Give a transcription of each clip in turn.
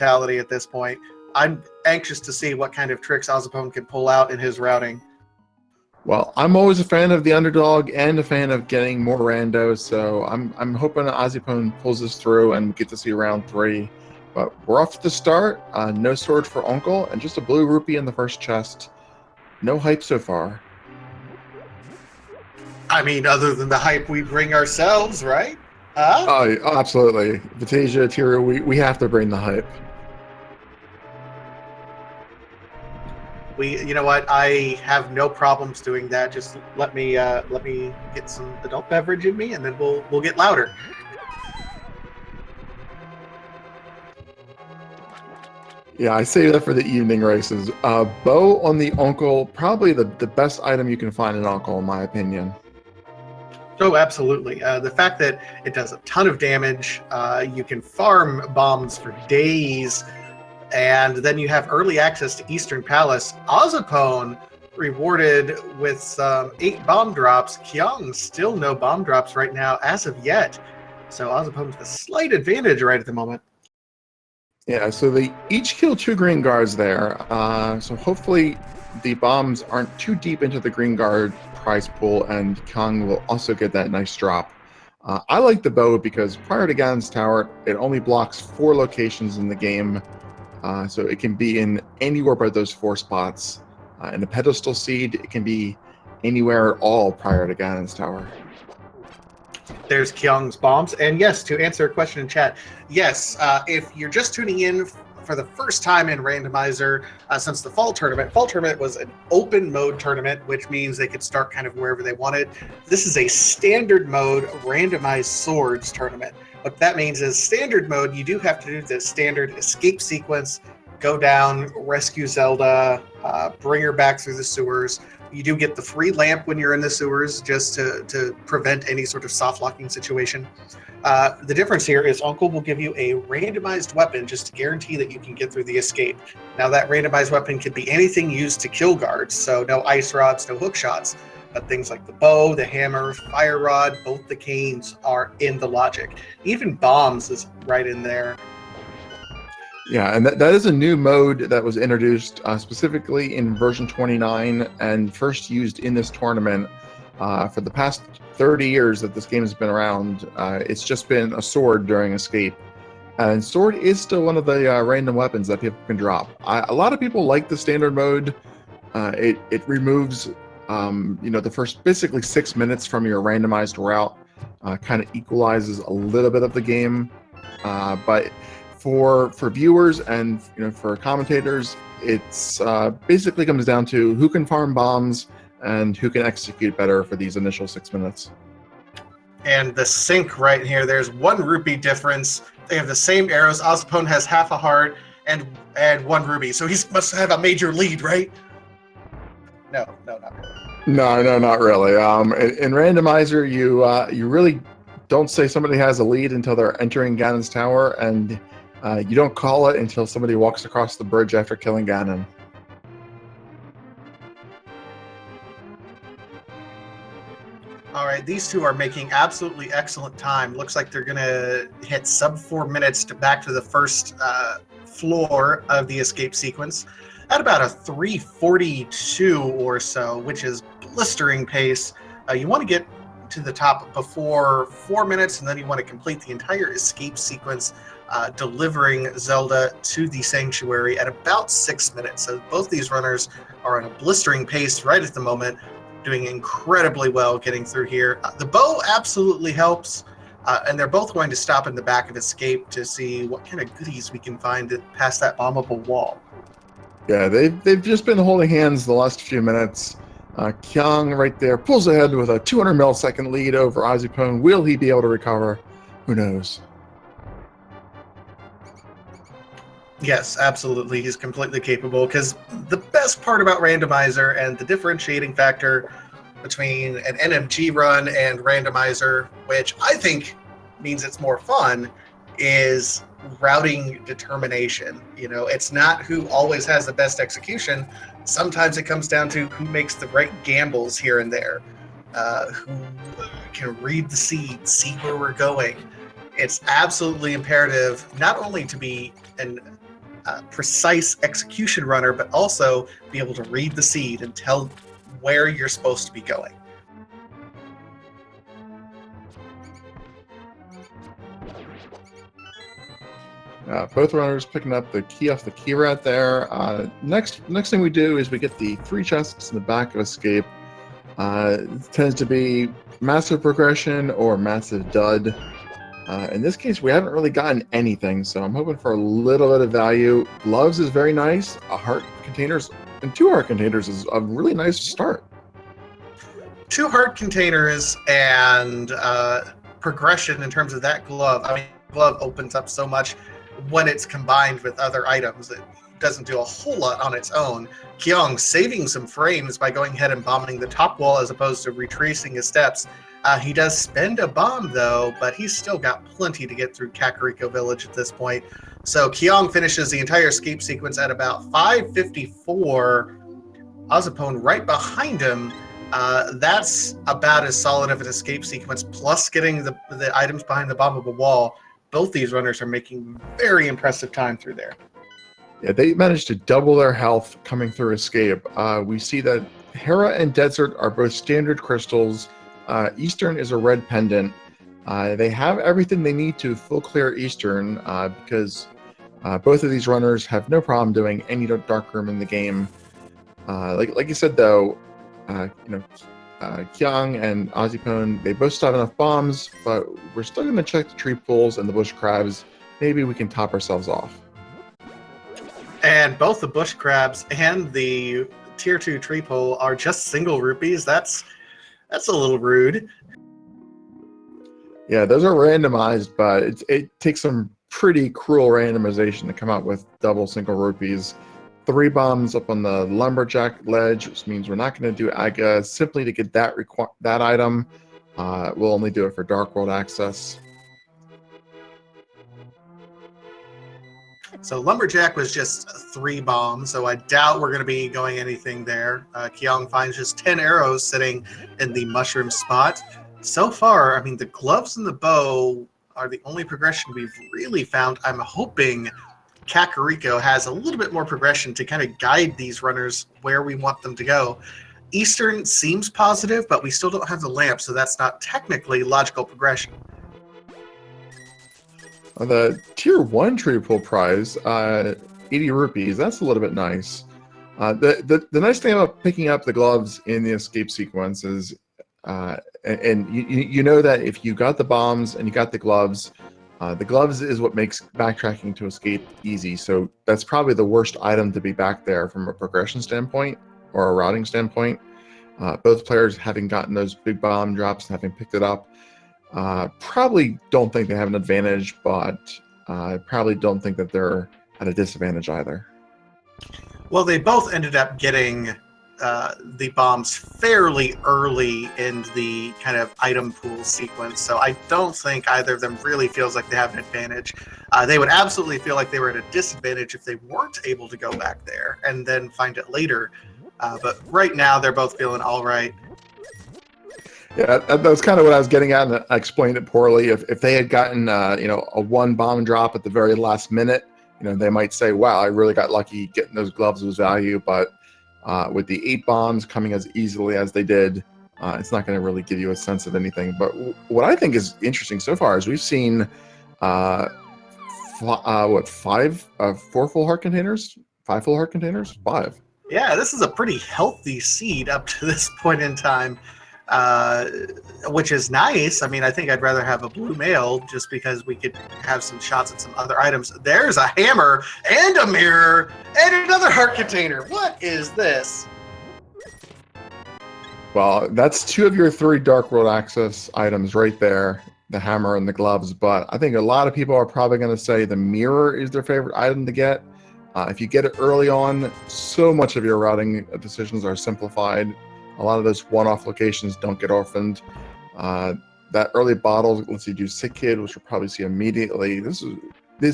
mentality at this point. I'm anxious to see what kind of tricks ozipone can pull out in his routing. Well, I'm always a fan of the underdog and a fan of getting more randos, so I'm hoping ozipone pulls us through and we get to see round 3. But we're off to the start. No sword for Uncle, and just a blue rupee in the first chest. No hype so far. I mean, other than the hype we bring ourselves, right? Huh? Oh, absolutely. Vitasia, Tiru, we have to bring the hype. You know what? I have no problems doing that. Just let me get some adult beverage in me, and then we'll get louder. Yeah, I save that for the evening races. Bow on the Uncle, probably the best item you can find in Uncle, in my opinion. Oh, absolutely. The fact that it does a ton of damage, you can farm bombs for days, and then you have early access to Eastern Palace. ozipone rewarded with some 8 bomb drops. Kyong still no bomb drops right now as of yet. So ozipone's a slight advantage right at the moment. Yeah, so they each kill 2 green guards there. So hopefully the bombs aren't too deep into the green guard prize pool, and Kyong will also get that nice drop. I like the bow because prior to Ganon's Tower, it only blocks 4 locations in the game. So it can be in anywhere but those 4 spots. In the pedestal seed, it can be anywhere at all prior to Ganon's Tower. There's Kyong's bombs. And yes, to answer a question in chat, yes, if you're just tuning in for the first time in Randomizer since the Fall Tournament was an open mode tournament, which means they could start kind of wherever they wanted. This is a standard mode randomized swords tournament. What that means is standard mode, you do have to do the standard escape sequence, go down, rescue Zelda, bring her back through the sewers. You do get the free lamp when you're in the sewers just to prevent any sort of soft locking situation. The difference here is Uncle will give you a randomized weapon just to guarantee that you can get through the escape. Now that randomized weapon could be anything used to kill guards, so no ice rods, no hook shots. But things like the bow, the hammer, fire rod, both the canes are in the logic. Even bombs is right in there. Yeah, and that is a new mode that was introduced specifically in version 29 and first used in this tournament. For the past 30 years that this game has been around, it's just been a sword during escape. And sword is still one of the random weapons that people can drop. A lot of people like the standard mode. It removes the first basically 6 minutes from your randomized route, kind of equalizes a little bit of the game. But for viewers and for commentators, it's basically comes down to who can farm bombs and who can execute better for these initial 6 minutes. And the sync right here, there's 1 rupee difference. They have the same arrows. ozipone has half a heart and 1 ruby, so he must have a major lead, right? No, not really. No, not really. In Randomizer, you really don't say somebody has a lead until they're entering Ganon's Tower, and you don't call it until somebody walks across the bridge after killing Ganon. All right, these two are making absolutely excellent time. Looks like they're going to hit sub 4 minutes back to the first floor of the escape sequence at about a 3:42 or so, which is blistering pace. You want to get to the top before 4 minutes, and then you want to complete the entire escape sequence, delivering Zelda to the sanctuary at about 6 minutes. So both these runners are on a blistering pace right at the moment, doing incredibly well getting through here. The bow absolutely helps, and they're both going to stop in the back of escape to see what kind of goodies we can find past that bombable wall. Yeah, they've just been holding hands the last few minutes. Kyong right there pulls ahead with a 200 millisecond lead over ozipone. Will he be able to recover? Who knows? Yes, absolutely. He's completely capable, because the best part about Randomizer and the differentiating factor between an NMG run and Randomizer, which I think means it's more fun, is routing determination. It's not who always has the best execution. Sometimes it comes down to who makes the right gambles here and there, who can read the seed, see where we're going. It's absolutely imperative not only to be an precise execution runner, but also be able to read the seed and tell where you're supposed to be going. Both runners picking up the key off the key rat there. Next thing we do is we get the 3 chests in the back of Escape. It tends to be massive progression or massive dud. In this case, we haven't really gotten anything, so I'm hoping for a little bit of value. Gloves is very nice. A heart containers and 2 heart containers is a really nice start. 2 heart containers and progression in terms of that glove. I mean, glove opens up so much when it's combined with other items. It doesn't do a whole lot on its own. Kyong saving some frames by going ahead and bombing the top wall as opposed to retracing his steps. He does spend a bomb though, but he's still got plenty to get through Kakariko Village at this point. So Kyong finishes the entire escape sequence at about 5:54. Ozipone right behind him. That's about as solid of an escape sequence, plus getting the items behind the bombable wall. Both these runners are making very impressive time through there. Yeah, they managed to double their health coming through Escape. We see that Hera and Desert are both standard crystals. Eastern is a red pendant. They have everything they need to full clear Eastern because both of these runners have no problem doing any dark room in the game. Like you said though, Kyong and Ozipone, they both still have enough bombs, but we're still going to check the tree pools and the bush crabs. Maybe we can top ourselves off. And both the bush crabs and the tier 2 tree pole are just single rupees. That's a little rude. Yeah, those are randomized, but it takes some pretty cruel randomization to come out with double single rupees. 3 bombs up on the lumberjack ledge, which means we're not going to do Aga simply to get that item. We'll only do it for Dark World access. So lumberjack was just 3 bombs, so I doubt we're going to be going anything there. Kyong finds just 10 arrows sitting in the mushroom spot. So far, I mean, the gloves and the bow are the only progression we've really found. I'm hoping Kakariko has a little bit more progression to kind of guide these runners where we want them to go. Eastern seems positive, but we still don't have the lamp, so that's not technically logical progression. The tier 1 tree pool prize, 80 rupees. That's a little bit nice. The nice thing about picking up the gloves in the escape sequence is, and you know that if you got the bombs and you got the gloves is what makes backtracking to escape easy. So that's probably the worst item to be back there from a progression standpoint or a routing standpoint. Both players having gotten those big bomb drops and having picked it up, probably don't think they have an advantage, but I probably don't think that they're at a disadvantage either. Well, they both ended up getting the bombs fairly early in the kind of item pool sequence, so I don't think either of them really feels like they have an advantage. They would absolutely feel like they were at a disadvantage if they weren't able to go back there and then find it later. But right now, they're both feeling all right. Yeah, that's kind of what I was getting at, and I explained it poorly. If they had gotten a 1 bomb drop at the very last minute, they might say, "Wow, I really got lucky getting those gloves was value." But with the 8 bombs coming as easily as they did, it's not going to really give you a sense of anything. But what I think is interesting so far is we've seen 4 full heart containers, 5 full heart containers, 5. Yeah, this is a pretty healthy seed up to this point in time, which is nice. I mean, I think I'd rather have a blue male just because we could have some shots at some other items. There's a hammer and a mirror and another heart container. What is this? Well, that's 2 of your 3 Dark World access items right there, the hammer and the gloves. But I think a lot of people are probably going to say the mirror is their favorite item to get. If you get it early on, so much of your routing decisions are simplified. A lot of those one-off locations don't get orphaned. That early bottle lets you do Sick Kid, which you'll probably see immediately. This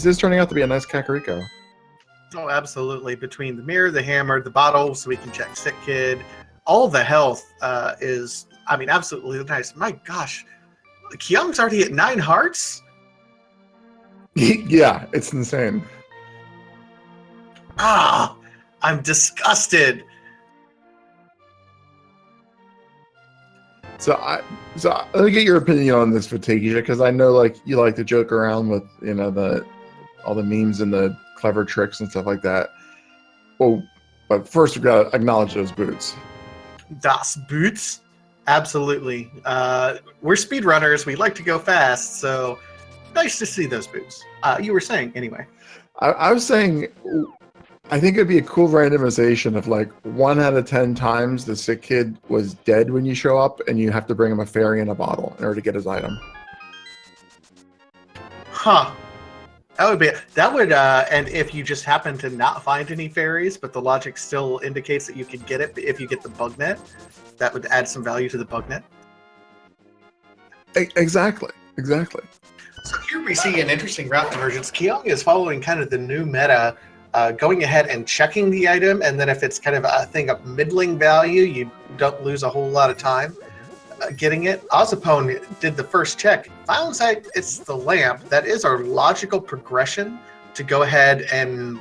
is turning out to be a nice Kakariko. Oh, absolutely. Between the mirror, the hammer, the bottle, so we can check Sick Kid, all the health is, I mean, absolutely nice. My gosh, Kyung's already at 9 hearts? Yeah, it's insane. Ah, I'm disgusted. So let me get your opinion on this, Vatasia, because I know like you like to joke around with all the memes and the clever tricks and stuff like that. Well, but first we've got to acknowledge those boots. Das Boots? Absolutely. We're speedrunners. We like to go fast, so nice to see those boots. You were saying, anyway. I was saying, I think it'd be a cool randomization of like 1 out of 10 times the sick kid was dead when you show up, and you have to bring him a fairy in a bottle in order to get his item. Huh. That would, and if you just happen to not find any fairies, but the logic still indicates that you could get it if you get the bug net, that would add some value to the bug net. Exactly. So here we see an interesting route divergence. Kyong is following kind of the new meta, going ahead and checking the item, and then if it's kind of a thing of middling value, you don't lose a whole lot of time getting it. Ozipone did the first check, finds out it's the lamp. That is our logical progression to go ahead and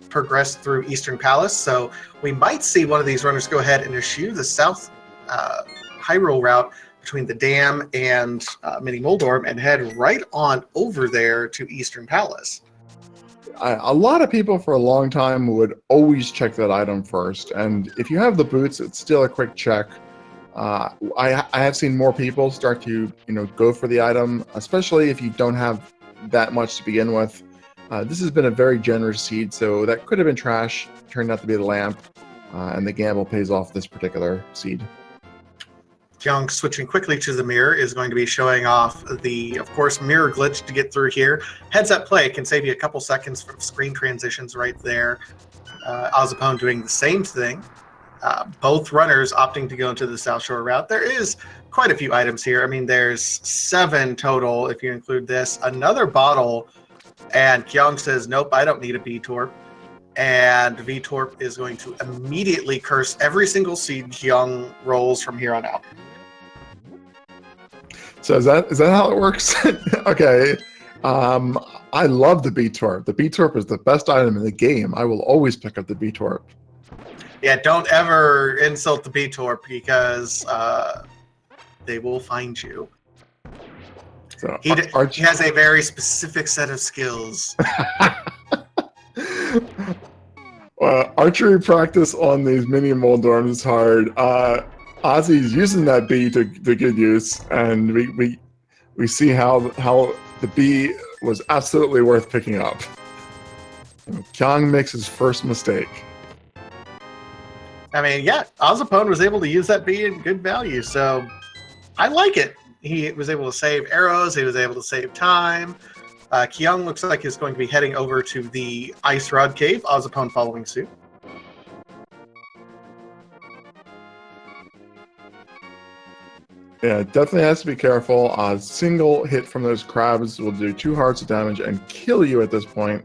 progress through Eastern Palace. So we might see one of these runners go ahead and eschew the South Hyrule route between the dam and Mini Moldorm and head right on over there to Eastern Palace. A lot of people for a long time would always check that item first, and if you have the boots, it's still a quick check. I have seen more people start to go for the item, especially if you don't have that much to begin with. This has been a very generous seed, so that could have been trash, turned out to be the lamp, and the gamble pays off this particular seed. Kyong switching quickly to the mirror is going to be showing off the, of course, mirror glitch to get through here. Heads up play can save you a couple seconds from screen transitions right there. Ozipone doing the same thing. Both runners opting to go into the South Shore route. There is quite a few items here. I mean, there's 7 total if you include this. Another bottle, and Kyong says, nope, I don't need a V-Torp. And V-Torp is going to immediately curse every single seed Kyong rolls from here on out. So is that how it works? Okay. I love the B-Torp. The B-Torp is the best item in the game. I will always pick up the B-Torp. Yeah, don't ever insult the B-Torp because they will find you. So He has a very specific set of skills. Archery practice on these mini Moldorms is hard. Ozzy's using that bee to good use, and we see how the bee was absolutely worth picking up. Kyong makes his first mistake. I mean, yeah, Ozipone was able to use that bee in good value, so I like it. He was able to save arrows, he was able to save time. Kyong looks like he's going to be heading over to the Ice Rod Cave, Ozipone following suit. Yeah, definitely has to be careful. A single hit from those crabs will do 2 hearts of damage and kill you at this point.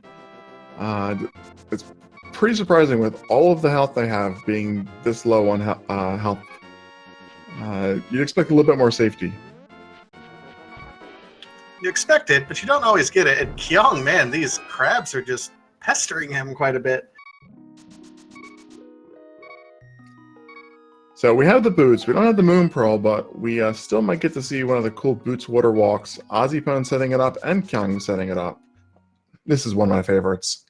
It's pretty surprising with all of the health they have being this low on health. You'd expect a little bit more safety. You expect it, but you don't always get it. And Kyong, man, these crabs are just pestering him quite a bit. So we have the boots. We don't have the Moon Pearl, but we still might get to see one of the cool boots water walks. Ozipone setting it up and Kyong setting it up. This is one of my favorites.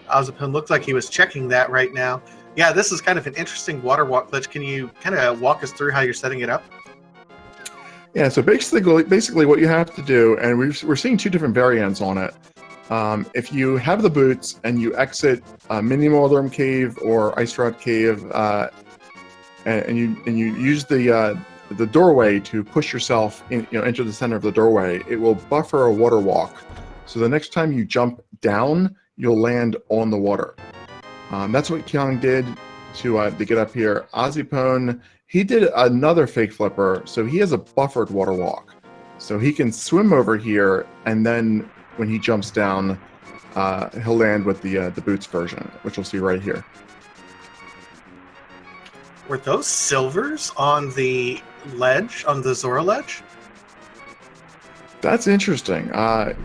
Ozipone looked like he was checking that right now. Yeah, this is kind of an interesting water walk glitch. Can you kind of walk us through how you're setting it up? Yeah, so basically what you have to do, and we're seeing 2 different variants on it. If you have the boots and you exit Mini Moldorm Cave or Ice Rod Cave, and you use the doorway to push yourself into the center of the doorway, it will buffer a water walk. So the next time you jump down, you'll land on the water. That's what Kyong did to get up here. Ozipone, he did another fake flipper, so he has a buffered water walk. So he can swim over here, and then when he jumps down, he'll land with the boots version, which we'll see right here. Were those silvers on the ledge, on the Zora ledge? That's interesting.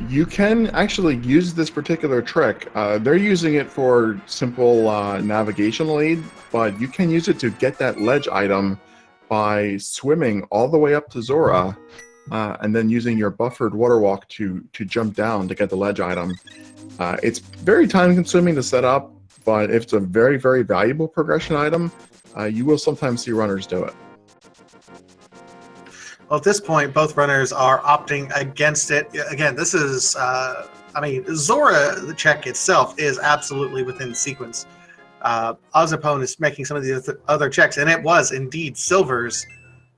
You can actually use this particular trick. They're using it for simple navigational aid, but you can use it to get that ledge item by swimming all the way up to Zora, and then using your buffered water walk to jump down to get the ledge item. It's very time consuming to set up, but if it's a very, very valuable progression item, you will sometimes see runners do it. Well, at this point, both runners are opting against it. Again, this is, I mean, Zora, the check itself, is absolutely within sequence. Ozipone is making some of the other checks, and it was indeed silvers.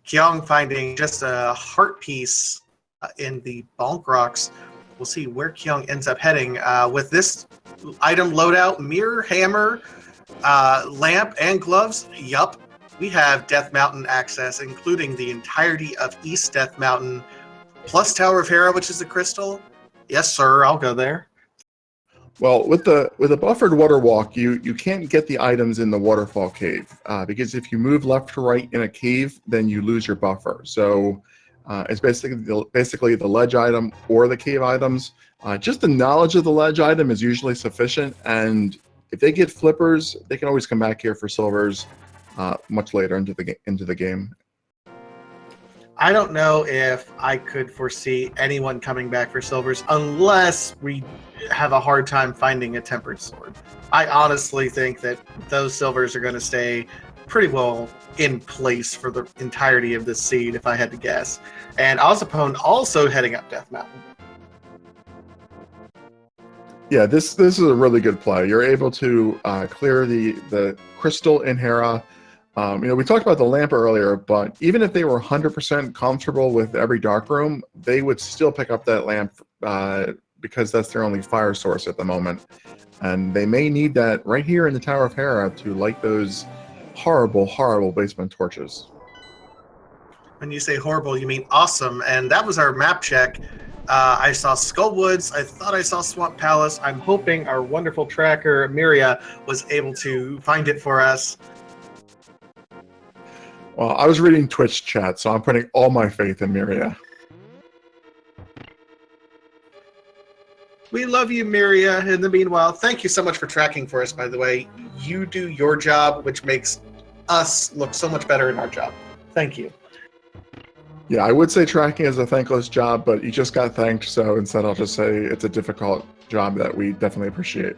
Kyong finding just a heart piece in the bonk rocks. We'll see where Kyong ends up heading with this item loadout: mirror, hammer, lamp, and gloves. Yup. We have Death Mountain access, including the entirety of East Death Mountain, plus Tower of Hera, which is the crystal. Yes, sir, I'll go there. Well, with a buffered water walk, you can't get the items in the waterfall cave because if you move left to right in a cave, then you lose your buffer. So it's basically the ledge item or the cave items. Just the knowledge of the ledge item is usually sufficient, and if they get flippers, they can always come back here for silvers. Much later into the game. I don't know if I could foresee anyone coming back for silvers unless we have a hard time finding a tempered sword. I honestly think that those silvers are going to stay pretty well in place for the entirety of this seed, if I had to guess. And Ozipone also heading up Death Mountain. Yeah, this is a really good play. You're able to clear the crystal in Hera. We talked about the lamp earlier, but even if they were 100% comfortable with every dark room, they would still pick up that lamp because that's their only fire source at the moment. And they may need that right here in the Tower of Hera to light those horrible, horrible basement torches. When you say horrible, you mean awesome. And that was our map check. I saw Skullwoods. I thought I saw Swamp Palace. I'm hoping our wonderful tracker, Miria, was able to find it for us. Well, I was reading Twitch chat, so I'm putting all my faith in Miria. We love you, Miria. In the meanwhile, thank you so much for tracking for us, by the way. You do your job, which makes us look so much better in our job. Thank you. Yeah, I would say tracking is a thankless job, but you just got thanked, so instead I'll just say it's a difficult job that we definitely appreciate.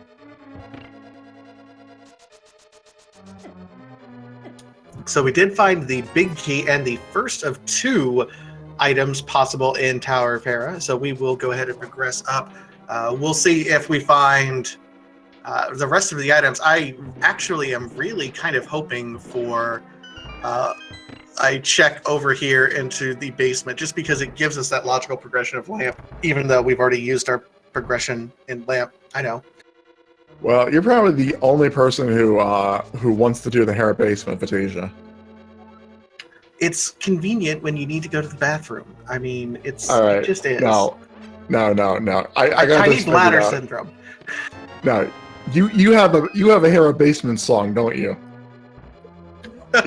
So we did find the big key and the first of 2 items possible in Tower of Hera. So we will go ahead and progress up. We'll see if we find the rest of the items. I actually am really kind of hoping for a check over here into the basement, just because it gives us that logical progression of lamp, even though we've already used our progression in lamp. I know. Well, you're probably the only person who wants to do the Hera basement, Vatasia. It's convenient when you need to go to the bathroom. I mean, it just is. No. I got tiny this bladder figured out. syndrome. No, you have a Hera basement song, don't you?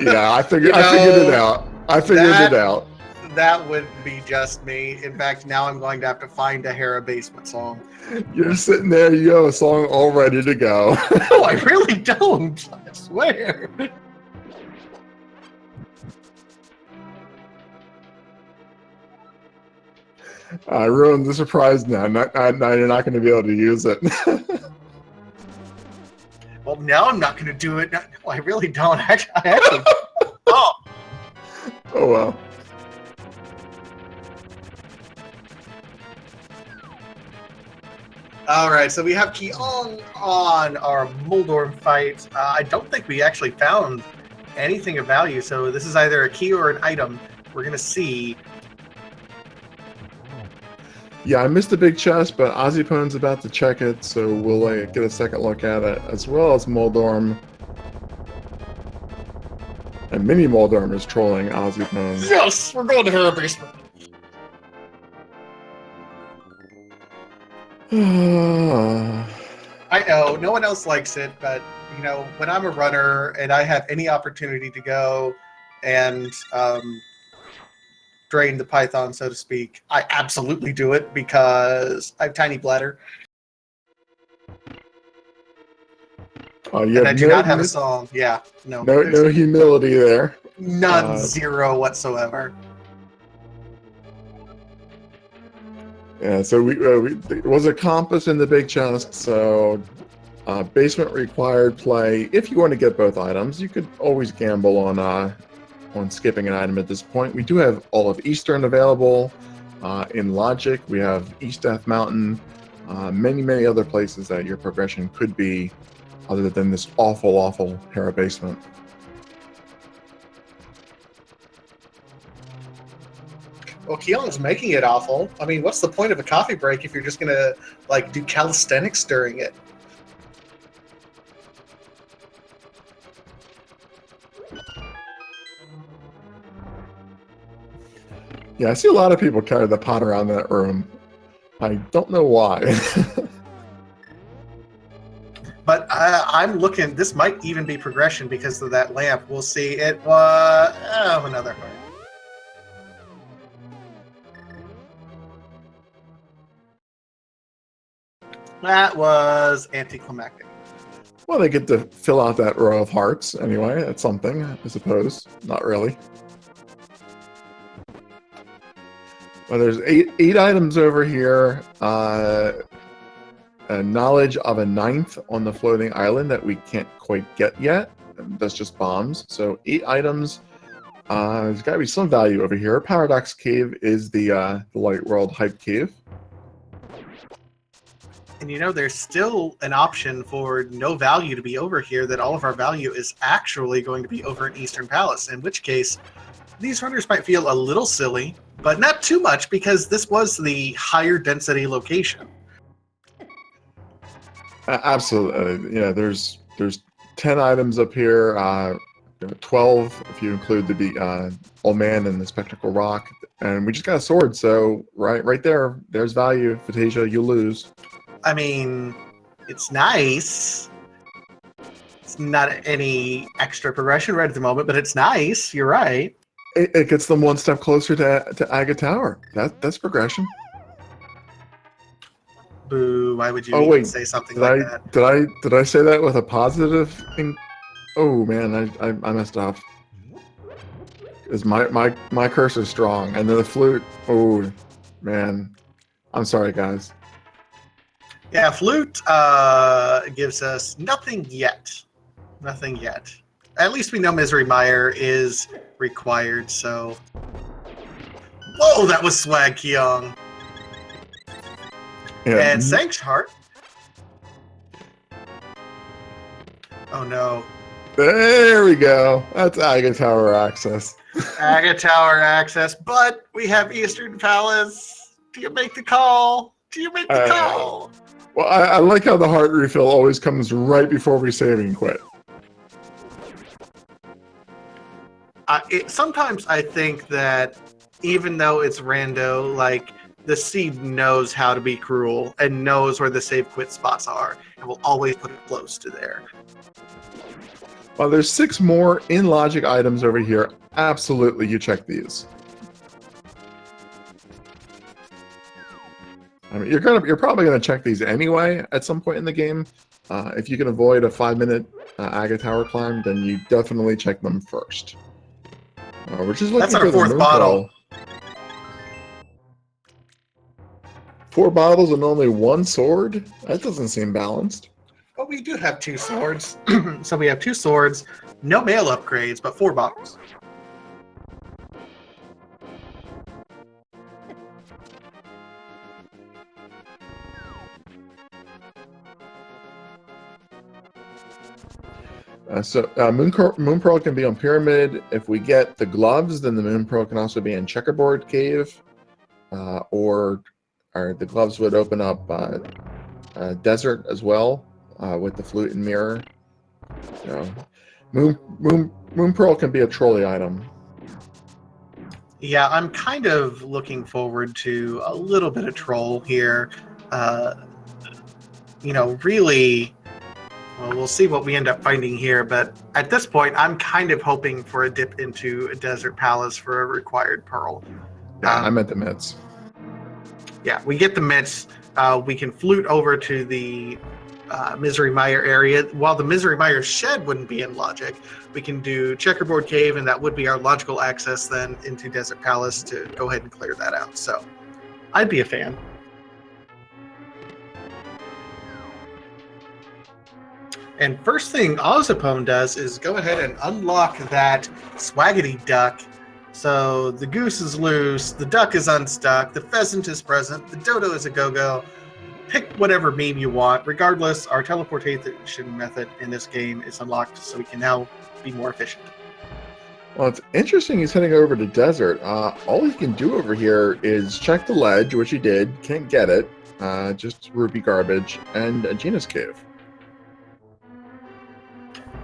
Yeah, I figured it out. I figured it out. That would be just me. In fact, now I'm going to have to find a Hera basement song. You're sitting there, you have a song all ready to go. No, I really don't. I swear. I ruined the surprise now. Now you're not going to be able to use it. Well, now I'm not going to do it. No, I really don't. I actually. Oh. Oh, well. All right, so we have Kyong on our Moldorm fight. I don't think we actually found anything of value, so this is either a key or an item. We're going to see. Yeah, I missed a big chest, but Ozipone's about to check it, so we'll get a second look at it, as well as Moldorm. And Mini Moldorm is trolling Ozipone. Yes, we're going to Hera basement. I know, no one else likes it, but, when I'm a runner and I have any opportunity to go and drain the python, so to speak. I absolutely do it because I have tiny bladder. You And I have do not have a song. Yeah, no. no humility there. None, zero whatsoever. Yeah, so it was a compass in the big chest, so basement required play. If you want to get both items, you could always gamble on skipping an item at this point. We do have all of Eastern available in Logic. We have East Death Mountain, many other places that your progression could be other than this awful Hera basement. Well, Kyong's making it awful. I mean, what's the point of a coffee break if you're just gonna like do calisthenics during it? Yeah, I see a lot of people carry the pot around that room. I don't know why. But I'm looking. This might even be progression because of that lamp. We'll see. It was another heart. That was anticlimactic. Well, they get to fill out that row of hearts anyway. That's something, I suppose. Not really. Well, there's eight items over here. A knowledge of a ninth on the floating island that we can't quite get yet. That's just bombs. So 8 items. There's got to be some value over here. Paradox Cave is the Light World Hype Cave. And you know, there's still an option for no value to be over here, that all of our value is actually going to be over in Eastern Palace, in which case these runners might feel a little silly, but not too much because this was the higher density location. Absolutely. Yeah, there's 10 items up here, 12 if you include the Old Man and the Spectral Rock, and we just got a sword, so right there's value. Fantasia, you lose. I mean, it's nice. It's not any extra progression right at the moment, but it's nice. You're right. It gets them one step closer to Aga Tower. That's progression. Boo! Why would you even say something like that? Did I say that with a positive thing? Oh man, I messed up. Because my cursor's strong, and then the flute. Oh man, I'm sorry guys. Yeah, flute gives us nothing yet. Nothing yet. At least we know Misery Mire is required, so... Whoa, that was swag, Kyong. Yeah. And Sank's Heart. Oh no. There we go. That's Aga Tower access. Aga Tower access, but we have Eastern Palace. Do you make the call? Do you make the call? Well, I like how the heart refill always comes right before we save and quit. Sometimes I think that even though it's rando, like, the seed knows how to be cruel and knows where the save quit spots are and will always put it close to there. Well, there's 6 more in logic items over here. Absolutely, you check these. I mean, you're probably gonna check these anyway at some point in the game. If you can avoid a 5-minute Aga Tower climb, then you definitely check them first. We're just looking That's for our 4th bottle. 4 bottles and only 1 sword? That doesn't seem balanced. But we do have 2 swords. So we have 2 swords, no mail upgrades, but 4 bottles. Moon Pearl can be on Pyramid. If we get the gloves, then the Moon Pearl can also be in Checkerboard Cave, or the gloves would open up Desert as well with the Flute and Mirror. So Moon Pearl can be a trolley item. Yeah, I'm kind of looking forward to a little bit of troll here. Really. Well, we'll see what we end up finding here, but at this point, I'm kind of hoping for a dip into a Desert Palace for a required pearl. Yeah, I meant the mitts. Yeah, we get the mitts. We can flute over to the Misery Mire area. While the Misery Mire shed wouldn't be in logic, we can do Checkerboard Cave, and that would be our logical access then into Desert Palace to go ahead and clear that out. So I'd be a fan. And first thing ozipone does is go ahead and unlock that Swaggity Duck. So the goose is loose, the duck is unstuck, the pheasant is present, the dodo is a go-go. Pick whatever meme you want. Regardless, our teleportation method in this game is unlocked, so we can now be more efficient. Well, it's interesting he's heading over to desert. All he can do over here is check the ledge, which he did. Can't get it. Just rupee garbage and a Genus Cave.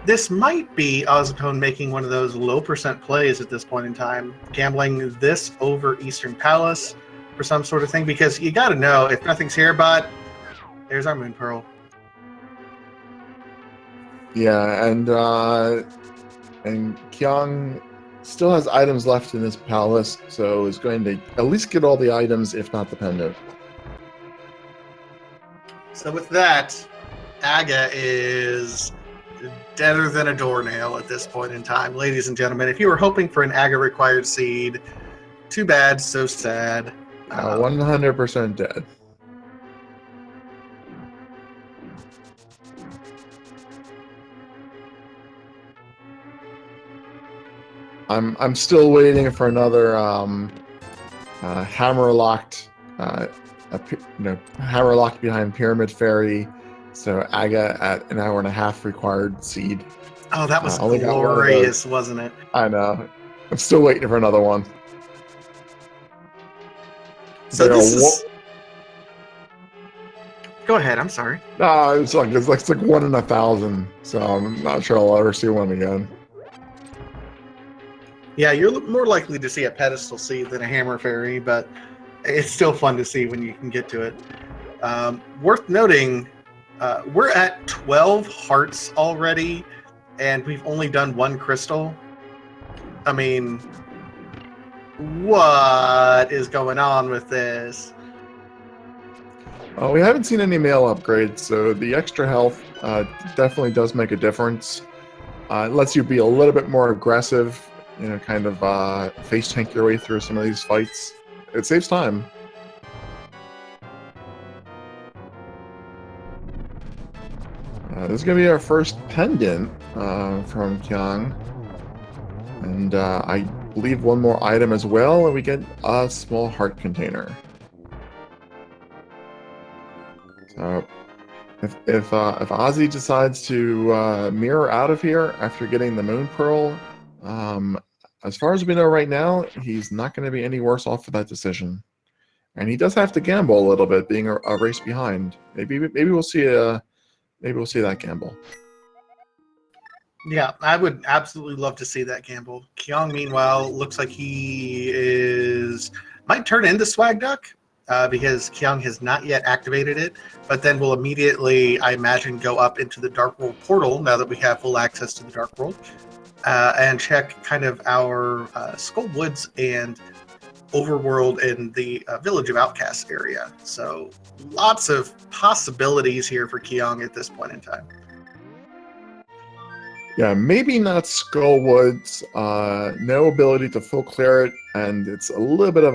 This might be ozipone making one of those low percent plays at this point in time, gambling this over Eastern Palace for some sort of thing, because you got to know, if nothing's here, but there's our Moon Pearl. Yeah, and Kyong still has items left in this palace, so is going to at least get all the items, if not the pendant. So with that, Aga is deader than a doornail at this point in time. Ladies and gentlemen, if you were hoping for an Aga required seed, too bad, so sad. 100% dead. I'm still waiting for another hammer locked, hammer locked behind Pyramid Fairy. So Aga at an hour and a half required seed. Oh, that was glorious, wasn't it? I know. I'm still waiting for another one. So this is... Go ahead. I'm sorry. No, it's like 1 in 1,000. So I'm not sure I'll ever see one again. Yeah, you're more likely to see a pedestal seed than a hammer fairy, but it's still fun to see when you can get to it. Worth noting, we're at 12 hearts already, and we've only done 1 crystal. I mean, what is going on with this? We haven't seen any male upgrades, so the extra health definitely does make a difference. It lets you be a little bit more aggressive, kind of face tank your way through some of these fights. It saves time. This is going to be our first pendant from Kyong. And I believe one more item as well, and we get a small heart container. So if Ozzy decides to mirror out of here after getting the Moon Pearl, as far as we know right now, he's not going to be any worse off for that decision. And he does have to gamble a little bit, being a race behind. Maybe we'll see that gamble. Yeah, I would absolutely love to see that gamble. Kyong, meanwhile, looks like he might turn into Swag Duck because Kyong has not yet activated it, but then will immediately, I imagine, go up into the Dark World portal now that we have full access to the Dark World, and check kind of our Skull Woods and Overworld in the Village of Outcasts area. So lots of possibilities here for Kyong at this point in time. Yeah, maybe not Skullwoods. No ability to full clear it, and it's a little bit of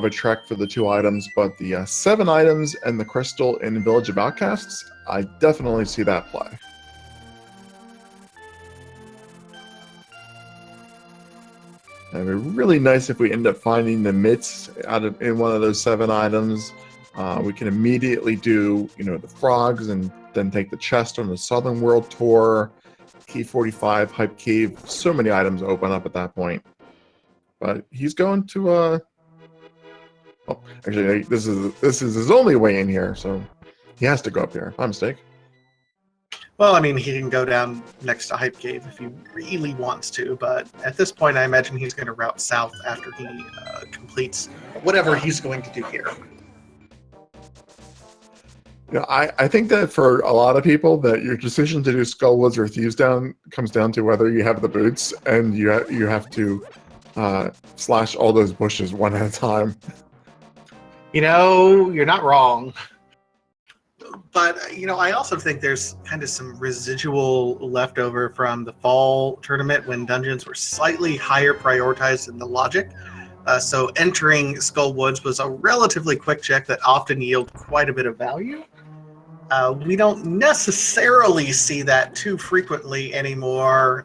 a trek for the 2 items. But the 7 items and the crystal in Village of Outcasts, I definitely see that play. And it'd be really nice if we end up finding the mitts in one of those 7 items. We can immediately do the frogs, and then take the chest on the Southern World tour. Key 45, Hype Cave, so many items open up at that point. But he's going to actually this is his only way in here, so he has to go up here. My mistake. Well, I mean, he can go down next to Hype Cave if he really wants to, but at this point I imagine he's going to route south after he completes whatever he's going to do here. I think that for a lot of people, that your decision to do Skullwoods or Thieves Down comes down to whether you have the boots and you have to slash all those bushes one at a time. You know, you're not wrong. But, you know, I also think there's kind of some residual leftover from the fall tournament when dungeons were slightly higher prioritized in the logic. So entering Skull Woods was a relatively quick check that often yielded quite a bit of value. We don't necessarily see that too frequently anymore.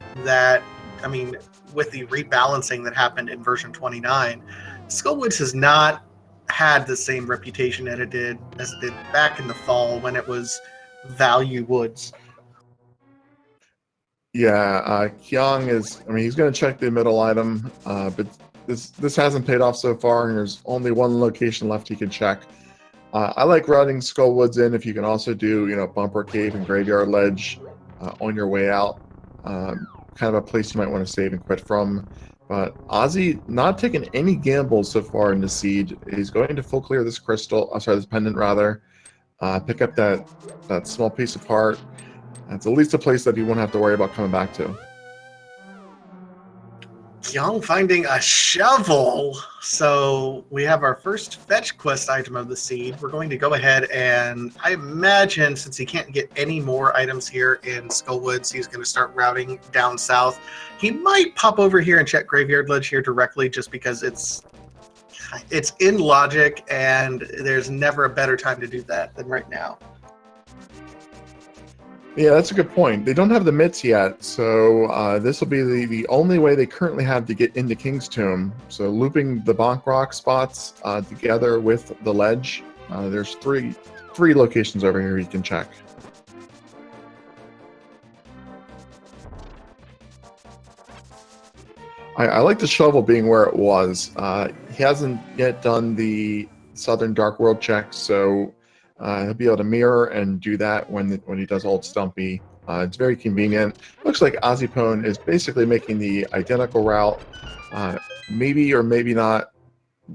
With the rebalancing that happened in version 29, Skull Woods has not had the same reputation as it did back in the fall when it was value woods. Yeah, Kyong is. I mean, he's going to check the middle item, but this hasn't paid off so far, and there's only one location left he can check. I like routing Skull Woods in if you can also do, you know, Bumper Cave and Graveyard Ledge on your way out. Kind of a place you might want to save and quit from. But Ozzy not taking any gambles so far in the seed. He's going to full clear this crystal. This pendant rather. Pick up that small piece of heart. It's at least a place that he won't have to worry about coming back to. Kyong finding a shovel. So we have our first fetch quest item of the seed. We're going to go ahead and, I imagine, since he can't get any more items here in Skullwoods, he's going to start routing down south. He might pop over here and check Graveyard Ledge here directly just because it's in logic and there's never a better time to do that than right now. Yeah, that's a good point. They don't have the mitts yet, so this will be the only way they currently have to get into King's Tomb. So looping the Bonk Rock spots together with the ledge. There's three locations over here you can check. I like the shovel being where it was. He hasn't yet done the Southern Dark World check, so he'll be able to mirror and do that when he does Old Stumpy. It's very convenient. Looks like ozipone is basically making the identical route. Maybe or maybe not.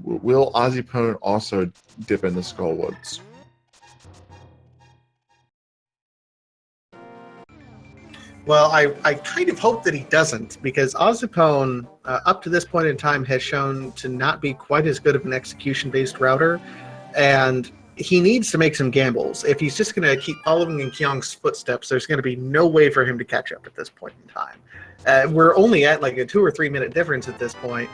Will ozipone also dip in the Skullwoods? Well, I kind of hope that he doesn't, because ozipone, up to this point in time, has shown to not be quite as good of an execution-based router, and he needs to make some gambles. If he's just going to keep following in Kyong's footsteps, there's going to be no way for him to catch up at this point in time. We're only at like a 2 or 3 minute difference at this point.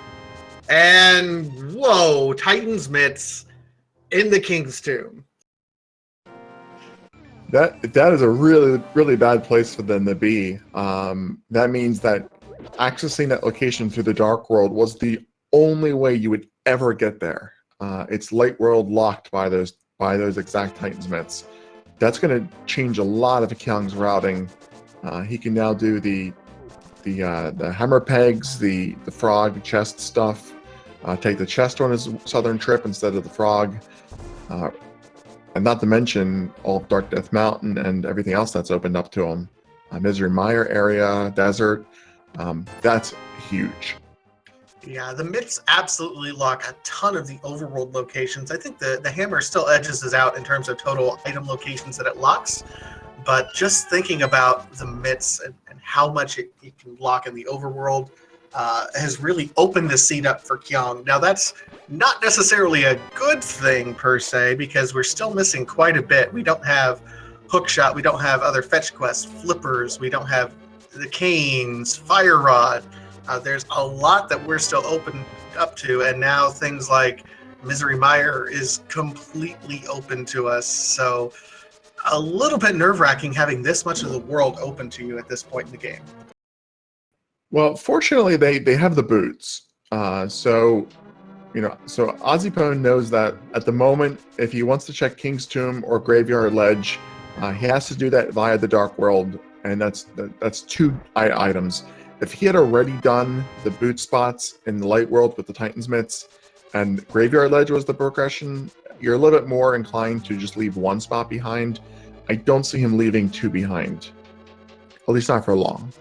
And whoa, Titan's Mitts in the King's Tomb. That is a really, really bad place for them to be. That means that accessing that location through the Dark World was the only way you would ever get there. It's Light World locked by those exact Titan's Mitts. That's going to change a lot of Kyong's routing. He can now do the hammer pegs, the frog chest stuff. Take the chest on his southern trip instead of the frog. And not to mention all of Dark Death Mountain and everything else that's opened up to him. Misery Mire area, desert. That's huge. Yeah, the mitts absolutely lock a ton of the overworld locations. I think the hammer still edges us out in terms of total item locations that it locks. But just thinking about the mitts and how much it can lock in the overworld has really opened the seat up for Kyong. Now, that's not necessarily a good thing per se, because we're still missing quite a bit. We don't have Hookshot, we don't have other fetch quests, flippers, we don't have the canes, fire rod. There's a lot that we're still open up to, and now things like Misery Mire is completely open to us. So a little bit nerve-wracking having this much of the world open to you at this point in the game. Well, fortunately, they have the boots. So ozipone knows that at the moment, if he wants to check King's Tomb or Graveyard Ledge, he has to do that via the Dark World, and that's 2 items. If he had already done the boot spots in the Light World with the Titan's Mitts, and Graveyard Ledge was the progression, you're a little bit more inclined to just leave 1 spot behind. I don't see him leaving 2 behind, at least not for long.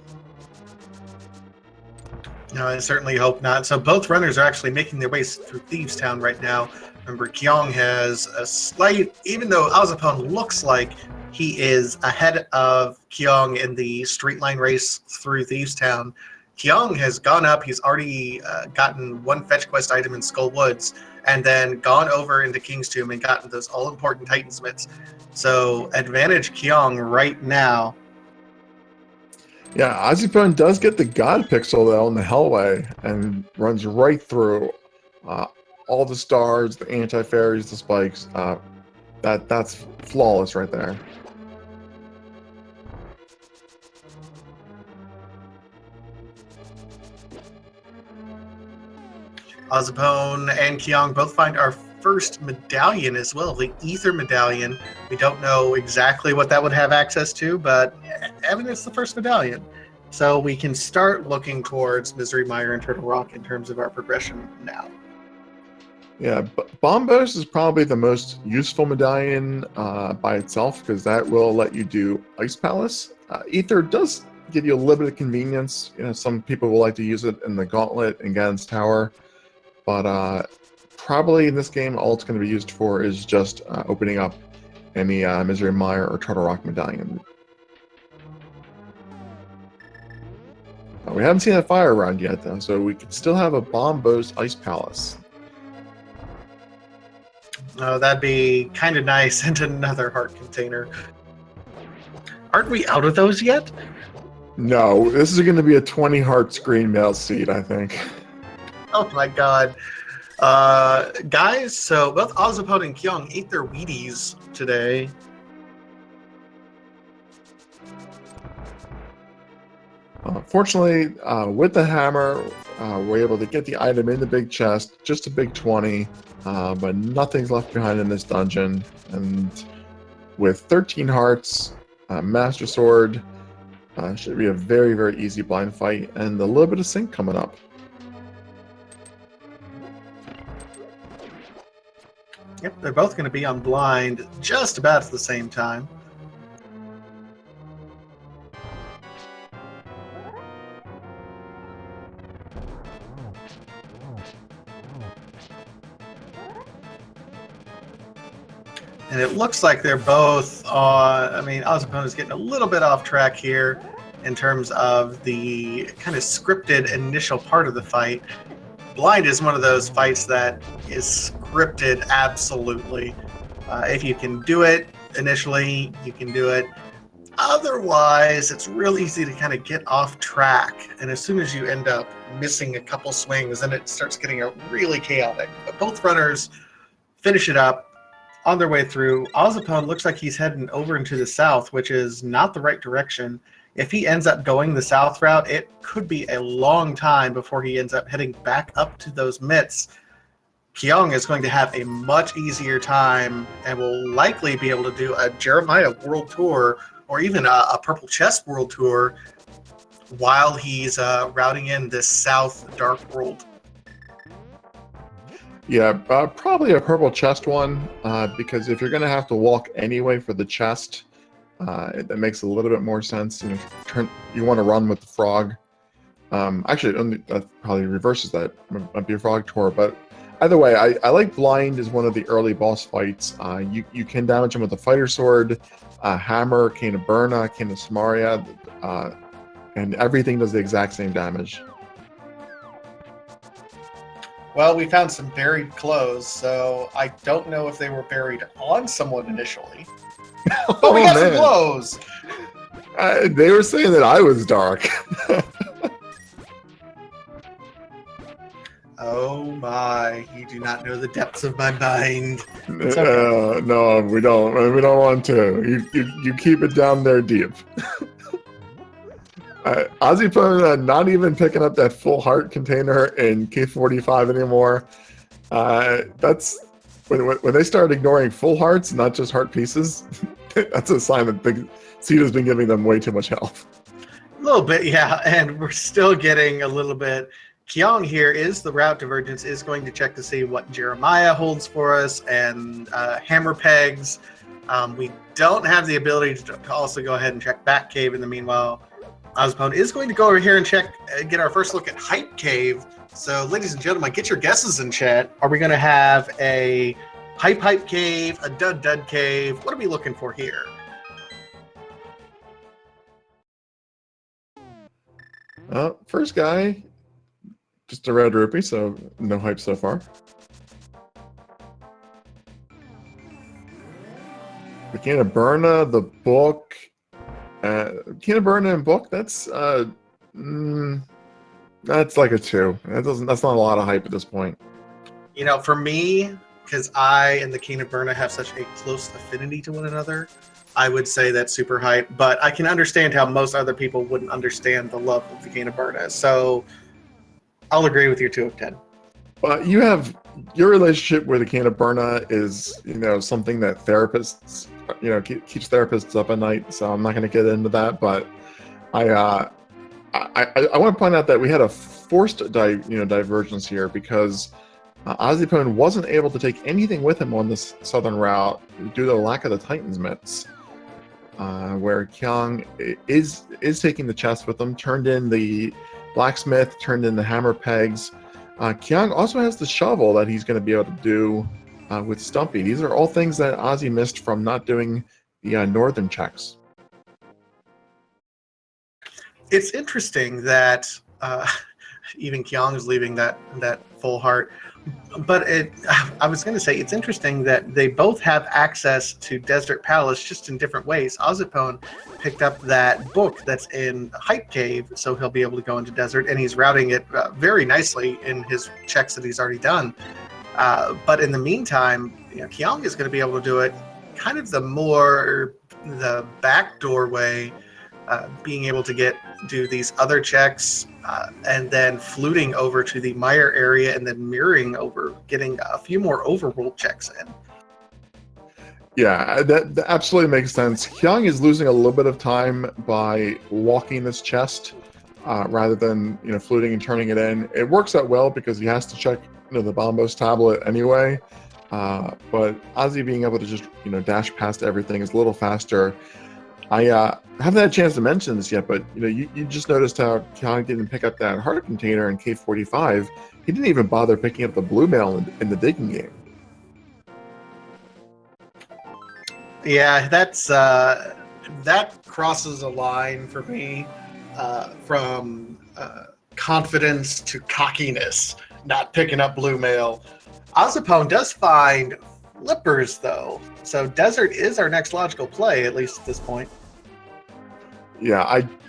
No, I certainly hope not. So both runners are actually making their way through Thieves Town right now. Remember, Kyong has a slight, even though ozipone looks like he is ahead of Kyong in the straight line race through Thieves Town, Kyong has gone up. He's already gotten one fetch quest item in Skull Woods, and then gone over into King's Tomb and gotten those all-important Titan's Mitts. So advantage Kyong right now. Yeah, ozipone does get the God Pixel though in the Hellway and runs right through all the stars, the anti-fairies, the spikes. That's flawless right there. Ozipone and Kyong both find our first medallion as well, the Ether Medallion. We don't know exactly what that would have access to, but Evan, it's the first medallion. So we can start looking towards Misery Mire and Turtle Rock in terms of our progression now. Yeah, Bombos is probably the most useful medallion by itself because that will let you do Ice Palace. Ether does give you a little bit of convenience. You know, some people will like to use it in the Gauntlet and Gan's Tower, but probably in this game, all it's going to be used for is just opening up any Misery Mire or Turtle Rock medallion. We haven't seen a fire round yet, though, so we could still have a Bombos Ice Palace. Oh, that'd be kind of nice. And another heart container. Aren't we out of those yet? No, this is going to be a 20 heart screen mail seed, I think. Oh my god. Guys, so both Ozipone and Kyong ate their Wheaties today. Fortunately, with the hammer, we're able to get the item in the big chest, just a big 20, but nothing's left behind in this dungeon. And with 13 hearts, Master Sword, should be a very, very easy blind fight, and a little bit of sync coming up. Yep, they're both going to be on blind just about at the same time. And it looks like they're both on. I mean, Ozipone is getting a little bit off track here in terms of the kind of scripted initial part of the fight. Blind is one of those fights that is scripted absolutely. If you can do it initially, you can do it. Otherwise, it's real easy to kind of get off track. And as soon as you end up missing a couple swings, then it starts getting really chaotic. But both runners finish it up on their way through. Ozipone looks like he's heading over into the south, which is not the right direction. If he ends up going the south route, it could be a long time before he ends up heading back up to those mitts. Kyong is going to have a much easier time and will likely be able to do a Jeremiah World Tour or even a Purple Chest World Tour while he's routing in this South Dark World. Yeah, probably a Purple Chest one, because if you're going to have to walk anyway for the chest, that makes a little bit more sense. You know, you want to run with the frog. Actually, that probably reverses that. It might be a frog tour, but either way, I like Blind as one of the early boss fights. You can damage him with a fighter sword, hammer, cane of Burna, cane of Samaria, and everything does the exact same damage. Well, we found some buried clothes, so I don't know if they were buried on someone initially. But we got some clothes! They were saying that I was dark. Oh my, you do not know the depths of my mind. It's okay. No, we don't. We don't want to. You keep it down there deep. Ozipone not even picking up that full heart container in K45 anymore. That's when they start ignoring full hearts, not just heart pieces. That's a sign that the seed has been giving them way too much health. A little bit, yeah, and we're still getting a little bit. Kyong here is the route divergence, is going to check to see what Jeremiah holds for us and hammer pegs. We don't have the ability to also go ahead and check Bat Cave in the meanwhile. Ozipone is going to go over here and get our first look at Hype Cave. So, ladies and gentlemen, get your guesses in chat. Are we going to have a Hype Cave, a Dud Cave? What are we looking for here? First guy, just a red rupee, so no hype so far. The Canterburna, the book. Canterburna and book, that's like a 2. That's not a lot of hype at this point. You know, for me, because I and the Kyong92 have such a close affinity to one another, I would say that's super hype. But I can understand how most other people wouldn't understand the love of the Kyong92. So I'll agree with your 2 of 10. You have your relationship with the Canterburna is, something that therapists, keeps therapists up at night. So I'm not going to get into that, but I want to point out that we had a forced divergence here because ozipone wasn't able to take anything with him on this southern route due to the lack of the Titan's mitts, where Kyong is taking the chest with him, turned in the blacksmith, turned in the hammer pegs. Kyong also has the shovel that he's going to be able to do with Stumpy. These are all things that Ozzy missed from not doing the northern checks. It's interesting that even Kyong is leaving that full heart. But I was going to say, it's interesting that they both have access to Desert Palace just in different ways. Ozipone picked up that book that's in Hype Cave, so he'll be able to go into Desert, and he's routing it very nicely in his checks that he's already done. But in the meantime, Kyong is going to be able to do it kind of the backdoor way, being able to do these other checks, and then fluting over to the Meyer area and then mirroring over, getting a few more overworld checks in. Yeah, that absolutely makes sense. Kyong is losing a little bit of time by walking this chest rather than fluting and turning it in. It works out well because he has to check the Bombos tablet anyway. But Ozzy being able to just dash past everything is a little faster. I haven't had a chance to mention this yet, but you just noticed how Kyong didn't pick up that heart container in K45. He didn't even bother picking up the blue mail in the digging game. Yeah, that crosses a line for me from confidence to cockiness, not picking up blue mail. Ozipone does find flippers, though, so Desert is our next logical play, at least at this point. Yeah,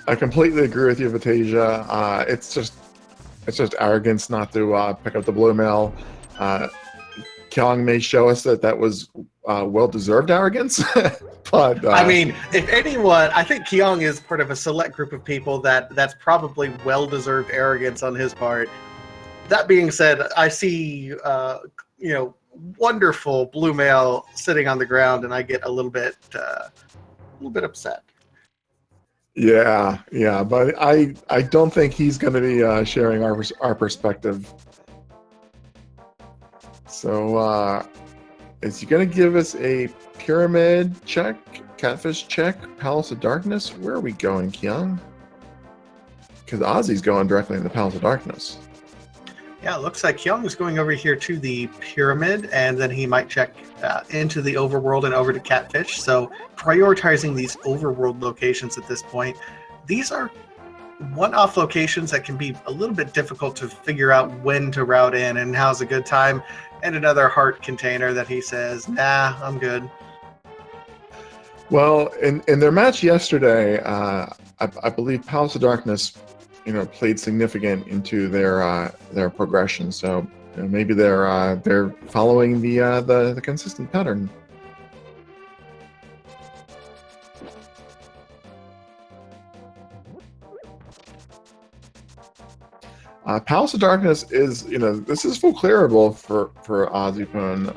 I completely agree with you, Vatasia. It's just arrogance not to pick up the blue mail. Kyong may show us that was well-deserved arrogance, but I mean, if anyone, I think Kyong is part of a select group of people that's probably well-deserved arrogance on his part. That being said, I see wonderful blue mail sitting on the ground, and I get a little bit upset. Yeah, but I don't think he's going to be sharing our perspective. So, is he going to give us a pyramid check, catfish check, Palace of Darkness? Where are we going, Kyong? Because Ozzy's going directly in the Palace of Darkness. Yeah, it looks like Kyong is going over here to the pyramid, and then he might check into the overworld and over to Catfish. So prioritizing these overworld locations at this point. These are one-off locations that can be a little bit difficult to figure out when to route in and how's a good time. And another heart container that he says, nah, I'm good. Well, in their match yesterday, I believe Palace of Darkness played significant into their progression. So maybe they're following the consistent pattern. Palace of Darkness is this is full clearable for Ozipone.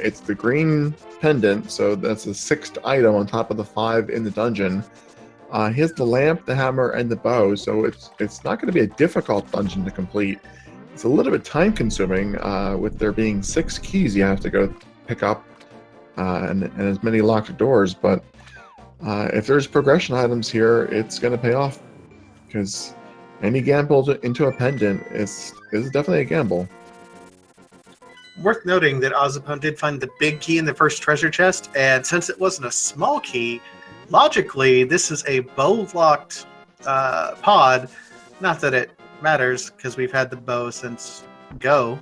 It's the green pendant, so that's the 6th item on top of the 5 in the dungeon. He has the lamp, the hammer, and the bow, so it's not going to be a difficult dungeon to complete. It's a little bit time consuming, with there being 6 keys you have to go pick up, and as many locked doors. But if there's progression items here, it's going to pay off, because any gamble into a pendant is definitely a gamble. Worth noting that Ozipone did find the big key in the first treasure chest, and since it wasn't a small key, logically, this is a bow-locked pod Not that it matters, because we've had the bow since Go.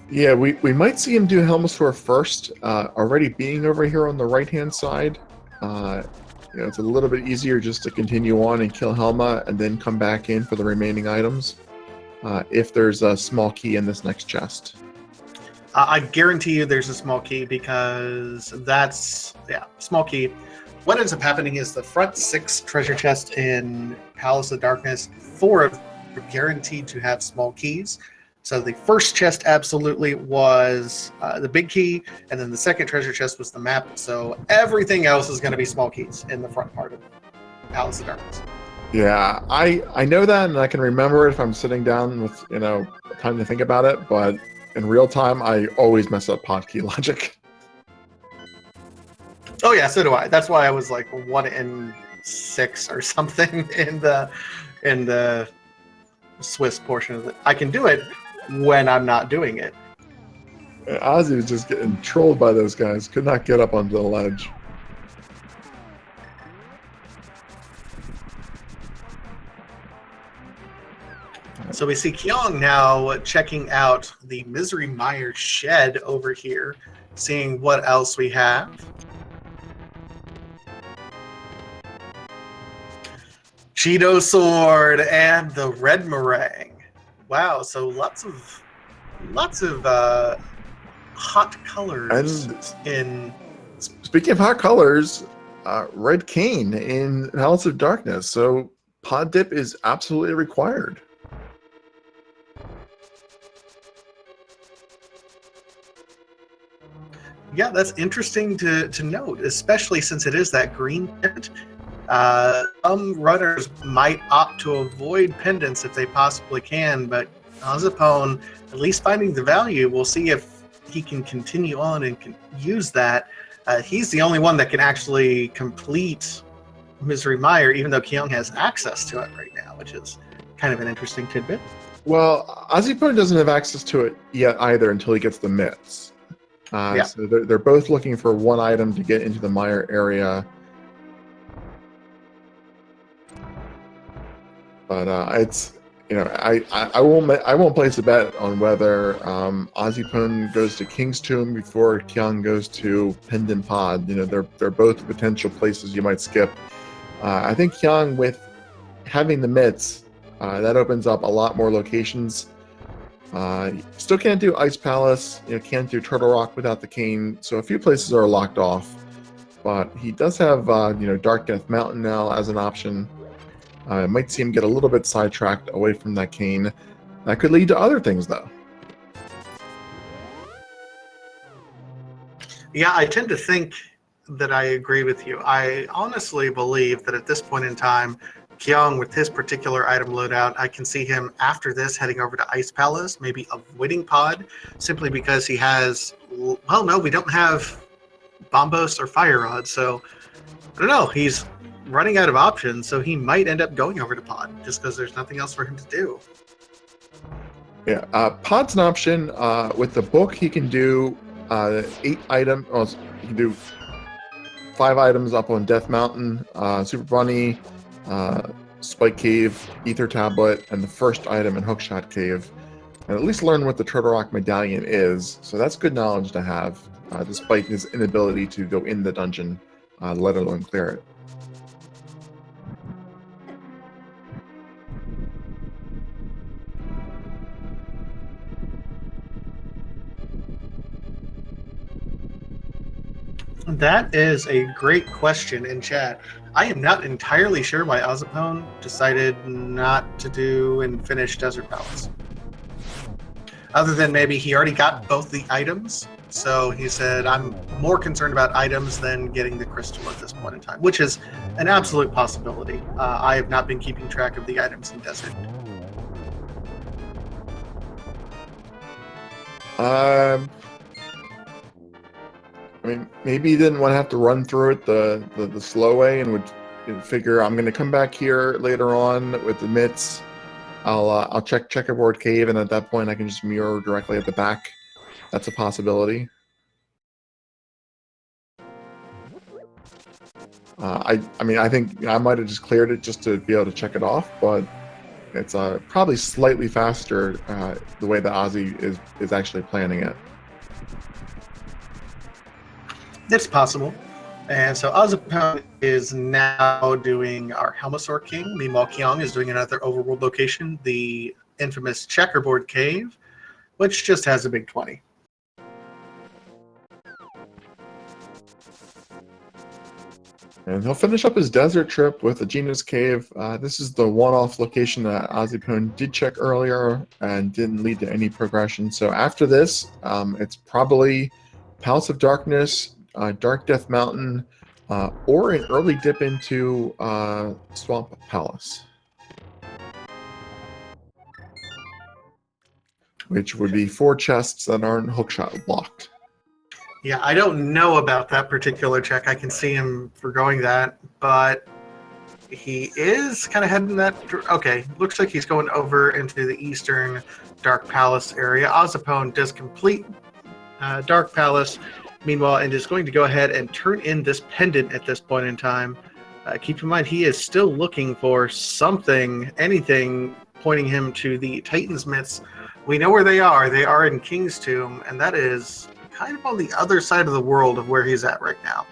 Yeah, we might see him do Helmasaur first, already being over here on the right-hand side. It's a little bit easier just to continue on and kill Helma and then come back in for the remaining items if there's a small key in this next chest. I guarantee you there's a small key, because that's, small key. What ends up happening is the front 6 treasure chests in Palace of Darkness, 4 are guaranteed to have small keys. So the first chest absolutely was the big key, and then the second treasure chest was the map. So everything else is going to be small keys in the front part of Palace of Darkness. Yeah, I know that, and I can remember it if I'm sitting down with time to think about it. But in real time, I always mess up pod key logic. Oh yeah, so do I. That's why I was like 1 in 6 or something in the Swiss portion of it. I can do it when I'm not doing it. Ozzy was just getting trolled by those guys. Could not get up onto the ledge. So we see Kyong now checking out the Misery Mire shed over here, seeing what else we have. Cheeto sword and the red meringue. Wow, so lots of hot colors in. Speaking of hot colors, red cane in Palace of Darkness. So pod dip is absolutely required. Yeah, that's interesting to note, especially since it is that green tint. Some runners might opt to avoid pendants if they possibly can, but ozipone, at least finding the value, we'll see if he can continue on and can use that. He's the only one that can actually complete Misery Mire, even though Kyong has access to it right now, which is kind of an interesting tidbit. Well, ozipone doesn't have access to it yet either until he gets the mitts. So they're both looking for one item to get into the mire area. But it's I won't place a bet on whether ozipone goes to King's Tomb before Kyong goes to Pendant Pod. They're both potential places you might skip. I think Kyong, with having the mitts, that opens up a lot more locations. Still can't do Ice Palace, can't do Turtle Rock without the cane, so a few places are locked off. But he does have, Dark Death Mountain now as an option. It might see him get a little bit sidetracked away from that cane. That could lead to other things, though. Yeah, I tend to think that I agree with you. I honestly believe that at this point in time, Kyong, with his particular item loadout, I can see him after this heading over to Ice Palace, maybe avoiding Pod, simply because he has, well, no, we don't have Bombos or Fire Rod, so I don't know. He's running out of options, so he might end up going over to Pod just because there's nothing else for him to do. Yeah, Pod's an option. With the book, he can do 8 items. Oh, he can do 5 items up on Death Mountain, Super Bunny, Spike Cave, Ether Tablet, and the first item in Hookshot Cave, and at least learn what the Turtle Rock Medallion is. So that's good knowledge to have, despite his inability to go in the dungeon, let alone clear it. That is a great question in chat. I am not entirely sure why ozipone decided not to do and finish Desert Palace. Other than maybe he already got both the items, so he said, I'm more concerned about items than getting the crystal at this point in time, which is an absolute possibility. I have not been keeping track of the items in Desert. I mean, maybe he didn't want to have to run through it the slow way, and would figure, I'm going to come back here later on with the mitts. I'll check Checkerboard Cave, and at that point I can just mirror directly at the back. That's a possibility. I mean, I think I might have just cleared it just to be able to check it off, but it's probably slightly faster the way that Ozzy is actually planning it. It's possible. And so ozipone is now doing our Helmasaur King. Meanwhile, Kyong is doing another overworld location, the infamous Checkerboard Cave, which just has a big 20. And he'll finish up his desert trip with Aegina's Cave. This is the one-off location that ozipone did check earlier and didn't lead to any progression. So after this, it's probably Palace of Darkness, Dark Death Mountain, or an early dip into Swamp Palace, which would be 4 chests that aren't hookshot blocked. Yeah, I don't know about that particular check. I can see him forgoing that, but he is kind of heading that. Okay, looks like he's going over into the eastern Dark Palace area. ozipone does complete Dark Palace, meanwhile, and is going to go ahead and turn in this pendant at this point in time. Keep in mind, he is still looking for something, anything, pointing him to the Titan's Myths. We know where they are. They are in King's Tomb, and that is kind of on the other side of the world of where he's at right now.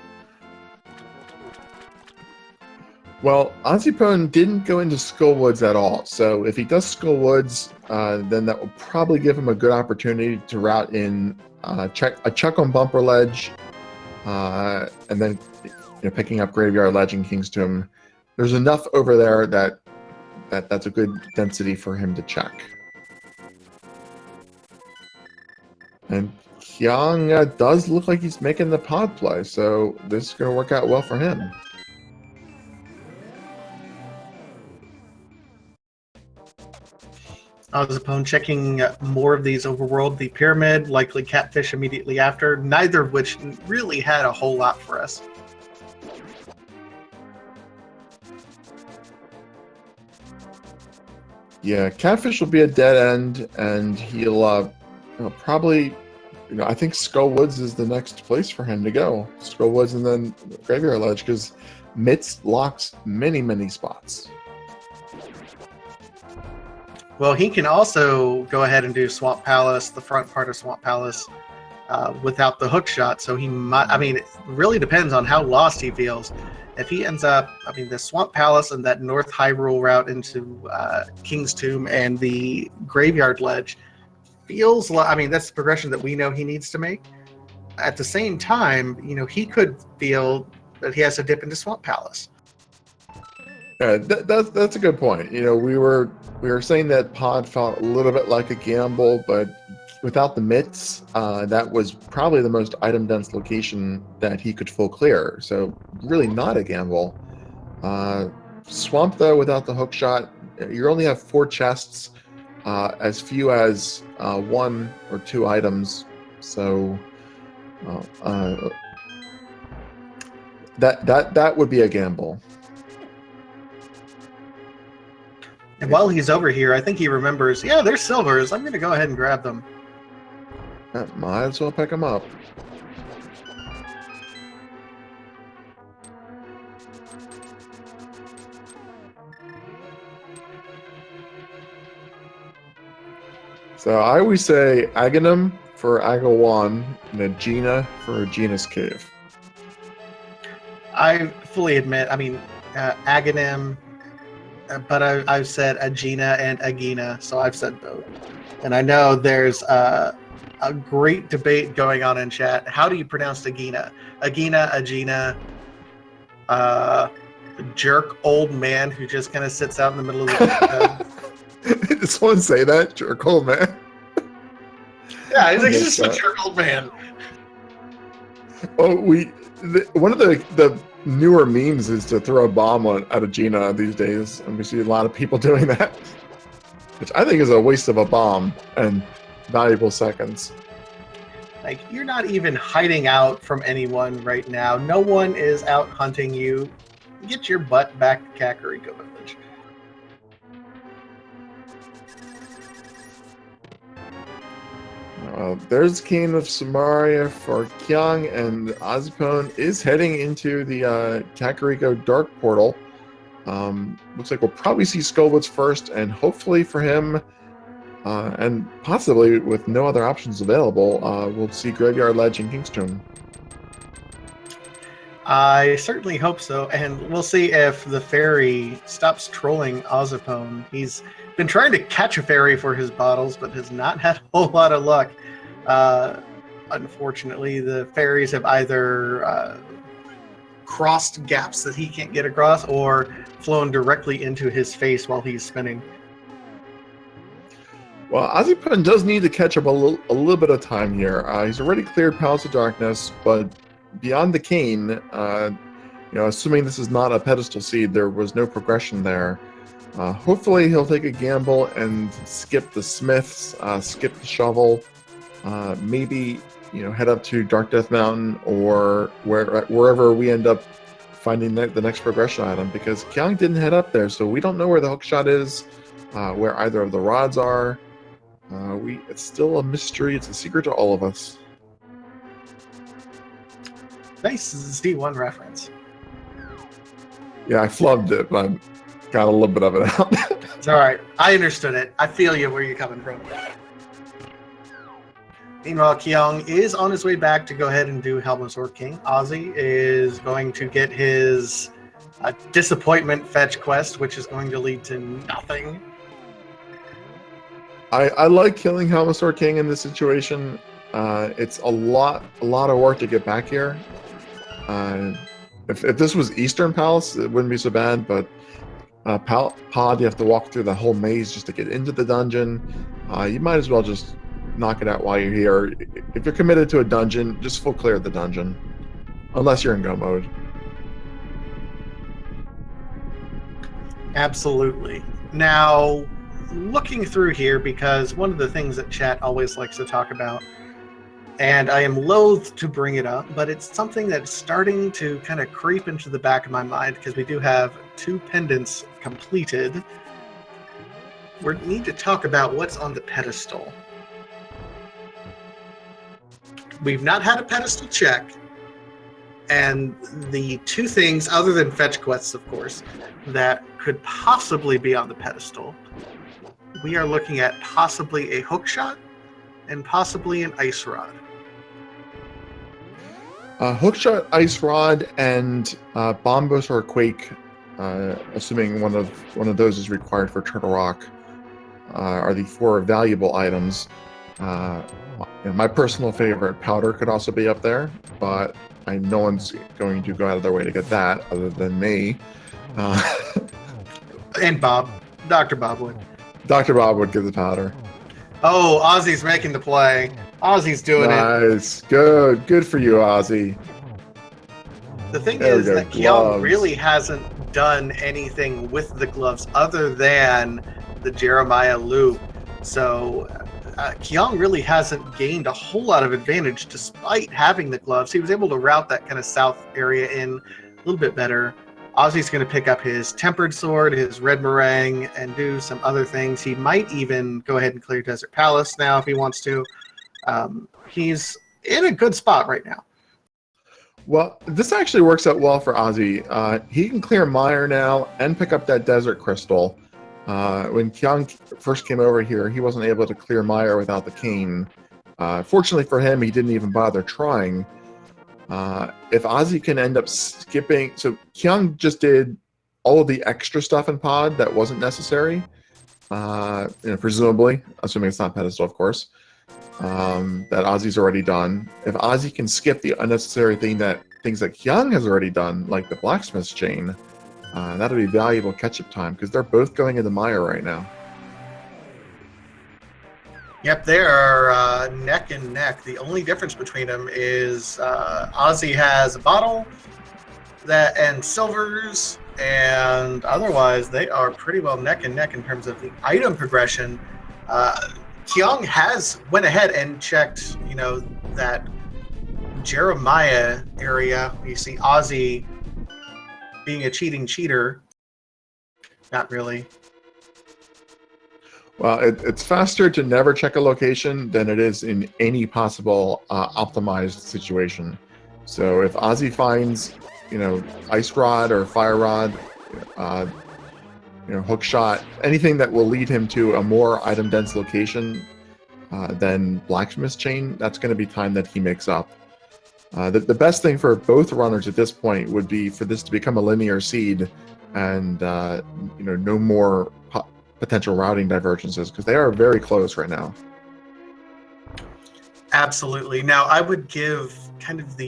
Well, ozipone didn't go into Skullwoods at all, so if he does Skullwoods, then that will probably give him a good opportunity to route in a check on Bumper Ledge, and then picking up Graveyard Ledge and King's Tomb. There's enough over there that's a good density for him to check. And Kyong does look like he's making the pod play, so this is going to work out well for him. ozipone checking more of these overworld. The Pyramid, likely Catfish immediately after, neither of which really had a whole lot for us. Yeah, Catfish will be a dead end, and he'll probably, I think Skullwoods is the next place for him to go. Skullwoods and then Graveyard Ledge, because Mitz locks many, many spots. Well, he can also go ahead and do Swamp Palace, the front part of Swamp Palace, without the hook shot. So he might, I mean, it really depends on how lost he feels. If he ends up, the Swamp Palace and that North Hyrule route into King's Tomb and the Graveyard Ledge feels like, that's the progression that we know he needs to make. At the same time, he could feel that he has to dip into Swamp Palace. Yeah, that's a good point. We were saying that pod felt a little bit like a gamble, but without the mitts, that was probably the most item dense location that he could full clear. So really not a gamble. Swamp though, without the hook shot, you only have 4 chests, as few as 1 or 2 items. So that would be a gamble. And while he's over here, I think he remembers, yeah, there's silvers. I'm going to go ahead and grab them. Might as well pick them up. So I always say Aghanim for Agawan and Aegina for Aegina's Cave. I fully admit, Aghanim, but I've said Aegina and Aegina, so I've said both. And I know there's a great debate going on in chat. How do you pronounce Aegina? Aegina, jerk old man who just kind of sits out in the middle of the Did someone say that? Jerk old man? Yeah, he's just a jerk old man. Oh, one of the newer memes is to throw a bomb at Aegina these days, and we see a lot of people doing that, which I think is a waste of a bomb and valuable seconds. Like, you're not even hiding out from anyone right now. No one is out hunting you. Get your butt back to Kakariko Village. There's Cane of Samaria for Kyong, and ozipone is heading into the Kakariko Dark Portal. Looks like we'll probably see Skullwoods first, and hopefully for him, and possibly with no other options available, we'll see Graveyard Ledge and Kingstone. I certainly hope so, and we'll see if the fairy stops trolling ozipone. He's been trying to catch a fairy for his bottles, but has not had a whole lot of luck. Unfortunately, the fairies have either crossed gaps that he can't get across or flown directly into his face while he's spinning. Well, ozipone does need to catch up a little bit of time here. He's already cleared Palace of Darkness, but beyond the cane, assuming this is not a pedestal seed, there was no progression there. Hopefully he'll take a gamble and skip the smiths, skip the shovel, maybe head up to Dark Death Mountain or wherever we end up finding the next progression item, because Kyong didn't head up there, so we don't know where the hookshot is, where either of the rods are. It's still a mystery. It's a secret to all of us. Nice Z1 reference. Yeah, I flubbed it, but I got a little bit of it out. It's all right. I understood it. I feel you where you're coming from. Meanwhile, Kyong is on his way back to go ahead and do Helm of Sword King. Ozzy is going to get his disappointment fetch quest, which is going to lead to nothing. I like killing Helm of Sword King in this situation. It's a lot of work to get back here. If this was Eastern Palace, it wouldn't be so bad, but Pod, you have to walk through the whole maze just to get into the dungeon. You might as well just knock it out while you're here. If you're committed to a dungeon, just full clear the dungeon. Unless you're in go mode. Absolutely. Now, looking through here, because one of the things that chat always likes to talk about, and I am loath to bring it up, but it's something that's starting to kind of creep into the back of my mind, because we do have 2 pendants completed. We need to talk about what's on the pedestal. We've not had a pedestal check, and the 2 things, other than fetch quests, of course, that could possibly be on the pedestal, we are looking at possibly a hookshot and possibly an ice rod. Hookshot, ice rod, and bombos or quake, assuming one of those is required for Turtle Rock, are the 4 valuable items. My personal favorite, powder, could also be up there, but no one's going to go out of their way to get that other than me. And Bob. Dr. Bob would. Dr. Bob would give the powder. Oh, Ozzy's making the play. Ozzy's doing it. Nice. Good for you, Ozzy. The thing is that Kyong really hasn't done anything with the gloves other than the Jeremiah loop. So Kyong really hasn't gained a whole lot of advantage despite having the gloves. He was able to route that kind of south area in a little bit better. Ozzy's going to pick up his Tempered Sword, his Red Meringue, and do some other things. He might even go ahead and clear Desert Palace now if he wants to. He's in a good spot right now. Well, this actually works out well for Ozzy. He can clear Mire now and pick up that Desert Crystal. When Kyong first came over here, he wasn't able to clear Mire without the cane. Fortunately for him, he didn't even bother trying. If Ozzy can end up skipping... So Kyong just did all of the extra stuff in Pod that wasn't necessary. Presumably, assuming it's not pedestal, of course. That Ozzy's already done. If Ozzy can skip the unnecessary things that Kyong has already done, like the blacksmith's chain, that'll be valuable catch-up time, because they're both going into Mire right now. Yep, they are neck and neck. The only difference between them is Ozzy has a bottle and silvers, and otherwise they are pretty well neck and neck in terms of the item progression. Kyong has went ahead and checked, that Jeremiah area. You see Ozzy being a cheating cheater. Not really. Well, it's faster to never check a location than it is in any possible optimized situation. So if Ozzy finds, ice rod or fire rod, uh, hook shot, anything that will lead him to a more item dense location than blacksmith's chain, that's going to be time that he makes up. The best thing for both runners at this point would be for this to become a linear seed, and no more potential routing divergences, because they are very close right now. Absolutely. Now, I would give kind of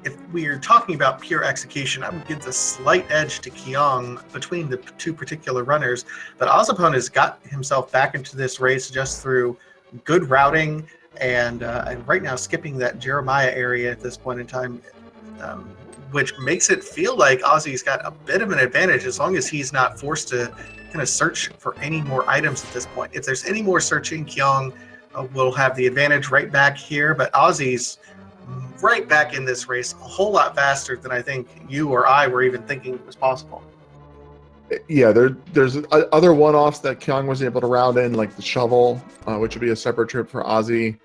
if we're talking about pure execution, I would give the slight edge to Kyong between the two particular runners. But ozipone has got himself back into this race just through good routing and right now skipping that Jeremiah area at this point in time, which makes it feel like Ozzy's got a bit of an advantage as long as he's not forced to kind of search for any more items at this point. If there's any more searching, Kyong will have the advantage right back here, but Ozzy's right back in this race a whole lot faster than I think you or I were even thinking was possible. Yeah, there's other one-offs that Kyong was able to route in, like the shovel, which would be a separate trip for Ozzy.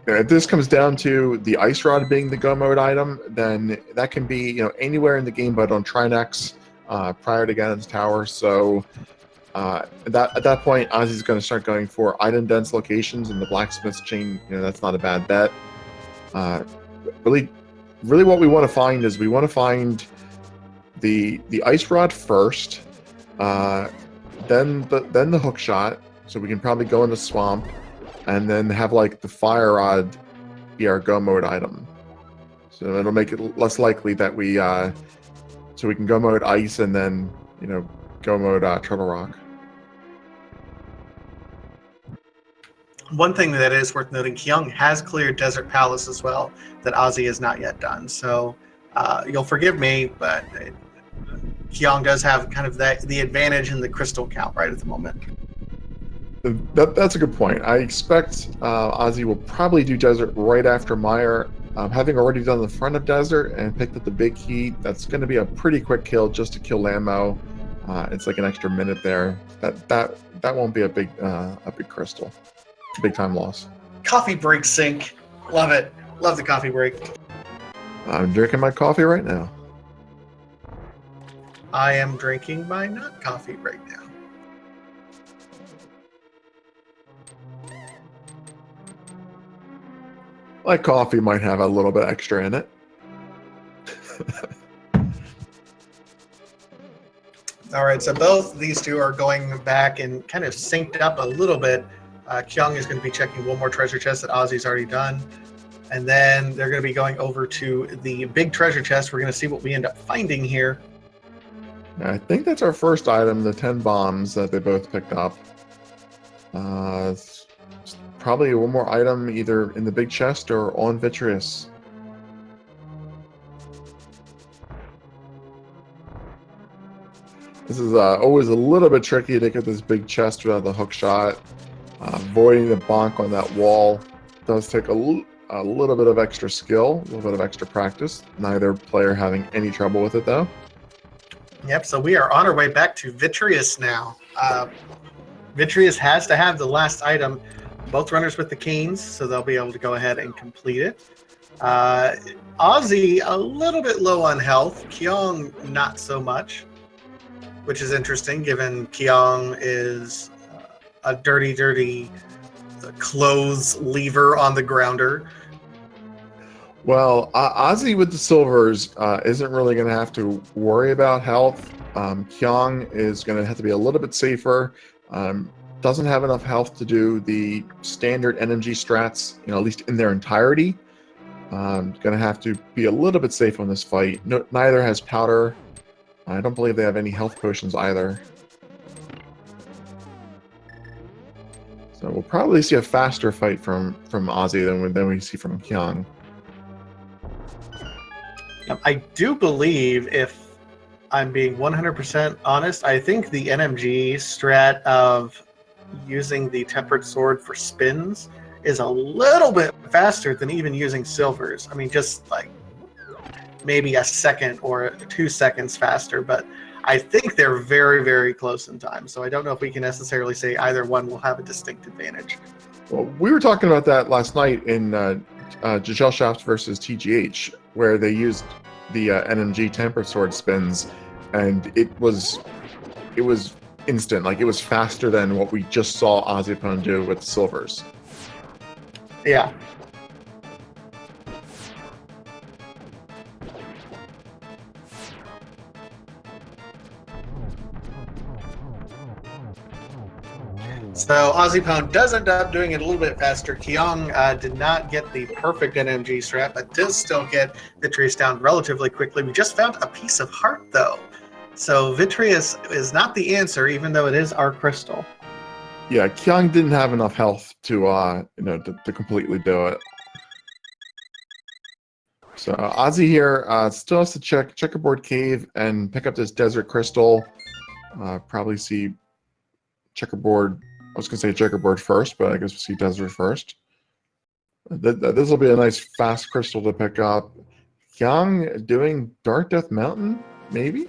If this comes down to the ice rod being the go mode item, then that can be anywhere in the game but on Trinex prior to Ganon's Tower. So at that point, Ozzy's going to start going for item dense locations in the blacksmith's chain. That's not a bad bet. Really, what we want to find is the ice rod first, then the hook shot, so we can probably go in the swamp, and then have like the fire rod be our go mode item. So it'll make it less likely that we can go mode ice and then go mode turtle rock. One thing that is worth noting, Kyong has cleared Desert Palace as well, that Ozzy has not yet done. So you'll forgive me, but Kyong does have kind of the advantage in the crystal count right at the moment. That's a good point. I expect Ozzy will probably do Desert right after Meyer. Having already done the front of Desert and picked up the big key, that's going to be a pretty quick kill just to kill Lammo. It's like an extra minute there. That won't be a big crystal. Big time loss. Coffee break sync. Love it. Love the coffee break. I'm drinking my coffee right now. I am drinking my not coffee right now. My coffee might have a little bit extra in it. All right, so both these two are going back and kind of synced up a little bit. Kyong is going to be checking one more treasure chest that Ozzy's already done. And then they're going to be going over to the big treasure chest. We're going to see what we end up finding here. I think that's our first item, the 10 bombs that they both picked up. Probably one more item either in the big chest or on Vitreous. This is always a little bit tricky to get this big chest without the hook shot. Avoiding the bonk on that wall does take a little bit of extra skill, a little bit of extra practice. Neither player having any trouble with it, though. Yep, so we are on our way back to Vitreous now. Vitreous has to have the last item. Both runners with the canes, so they'll be able to go ahead and complete it. Ozzy, a little bit low on health. Kyong, not so much, which is interesting, given Kyong is a dirty clothes lever on the grounder. Well, Ozzy with the silvers isn't really going to have to worry about health. Kyong is going to have to be a little bit safer. Doesn't have enough health to do the standard NMG strats, at least in their entirety. Going to have to be a little bit safe on this fight. Neither has powder. I don't believe they have any health potions either. So we'll probably see a faster fight from Ozzy than we see from Kyong. I do believe, if I'm being 100% honest, I think the NMG strat of using the tempered sword for spins is a little bit faster than even using silvers. I mean, just like maybe a second or 2 seconds faster, but I think they're very, very close in time. So I don't know if we can necessarily say either one will have a distinct advantage. Well, we were talking about that last night in Giselle Shaft versus TGH, where they used the NMG tempered sword spins, and it was instant. Like, it was faster than what we just saw ozipone do with the silvers. Yeah. So ozipone does end up doing it a little bit faster. Kyong did not get the perfect NMG strat, but does still get Vitreous down relatively quickly. We just found a piece of heart, though. So Vitreous is not the answer, even though it is our crystal. Yeah, Kyong didn't have enough health to to completely do it. So Ozzy here still has to check Checkerboard Cave and pick up this Desert Crystal. Probably see Checkerboard. I was going to say Checkerboard first, but I guess we'll see Desert first. This will be a nice fast crystal to pick up. Kyong doing Dark Death Mountain, maybe?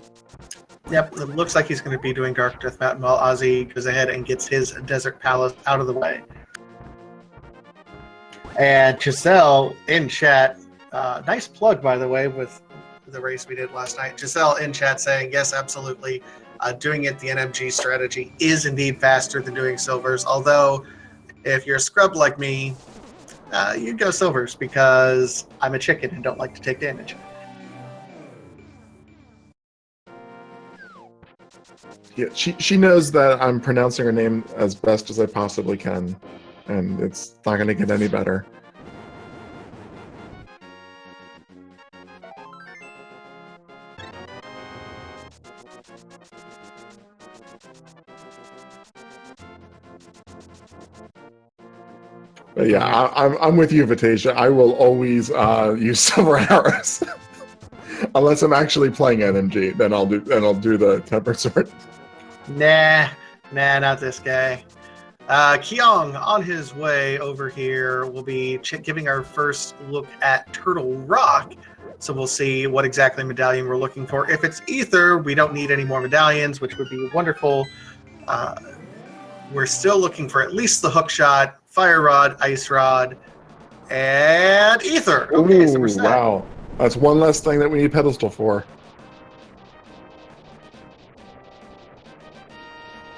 Yep, it looks like he's going to be doing Dark Death Mountain while Ozzy goes ahead and gets his Desert Palace out of the way. And Giselle in chat, nice plug, by the way, with the race we did last night. Giselle in chat saying, yes, absolutely. Doing it the NMG strategy is indeed faster than doing silvers. Although, if you're a scrub like me, you'd go silvers because I'm a chicken and don't like to take damage. Yeah, she knows that I'm pronouncing her name as best as I possibly can, and it's not going to get any better. But yeah, I'm with you, Vitasia. I will always use silver arrows, unless I'm actually playing NMG. Then I'll do the tempered sword. Nah, not this guy. Kyong on his way over here will be giving our first look at Turtle Rock. So we'll see what exactly medallion we're looking for. If it's Ether, we don't need any more medallions, which would be wonderful. We're still looking for at least the hook shot, fire rod, ice rod, and Ether. Okay, so we're set. Wow. That's one less thing that we need pedestal for.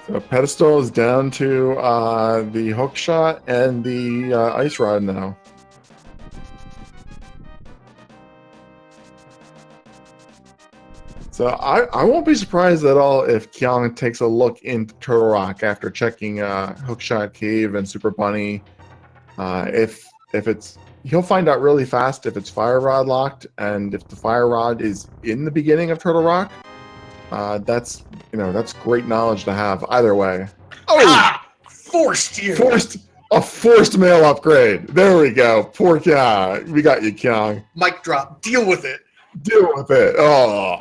So pedestal is down to the hook shot and the ice rod now. So I won't be surprised at all if Kyong takes a look into Turtle Rock after checking Hookshot Cave and Super Bunny. If it's, he'll find out really fast if it's Fire Rod locked, and if the Fire Rod is in the beginning of Turtle Rock, that's great knowledge to have either way. Oh, forced you. Forced mail upgrade. There we go. Poor Kyong. We got you, Kyong. Mic drop. Deal with it. Deal with it. Oh.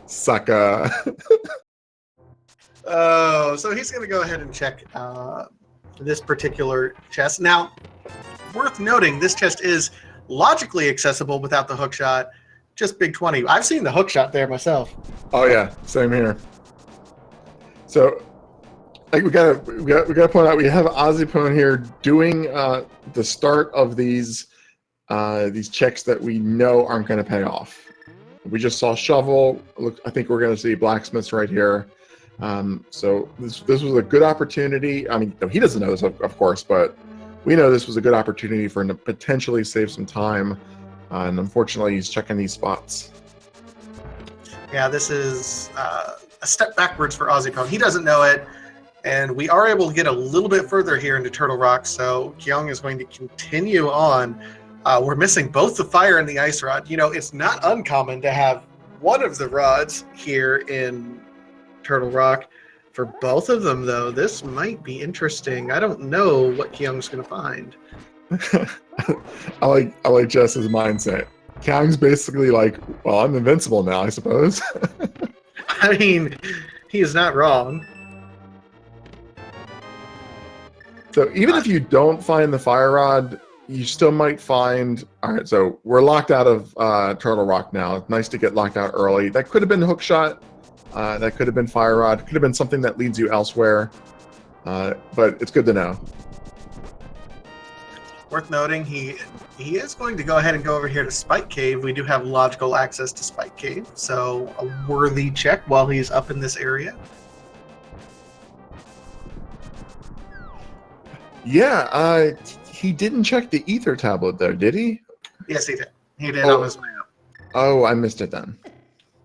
Sucker. Oh, so he's going to go ahead and check this particular chest. Now, worth noting, this chest is logically accessible without the hook shot. Just big 20. I've seen the hook shot there myself. Oh yeah, same here. So, we gotta point out we have ozipone here doing the start of these checks that we know aren't going to pay off. We just saw shovel. Look, I think we're going to see blacksmiths right here. So this was a good opportunity. I mean, he doesn't know this, of course, but we know this was a good opportunity for him to potentially save some time. And unfortunately, he's checking these spots. Yeah, this is a step backwards for ozipone. He doesn't know it. And we are able to get a little bit further here into Turtle Rock. So Kyong is going to continue on. We're missing both the fire and the ice rod. You know, it's not uncommon to have one of the rods here in Turtle Rock. For both of them, though, this might be interesting. I don't know what Kyung's going to find. I like Jess's mindset. Kyung's basically like, well, I'm invincible now, I suppose. I mean, he is not wrong. So even if you don't find the fire rod, you still might find. All right, so we're locked out of Turtle Rock now. It's nice to get locked out early. That could have been hook shot. That could have been fire rod. Could have been something that leads you elsewhere. But it's good to know. Worth noting, he is going to go ahead and go over here to Spike Cave. We do have logical access to Spike Cave, so a worthy check while he's up in this area. Yeah, he didn't check the ether tablet there, did he? Yes, he did. He did on his way up. Oh, I missed it then.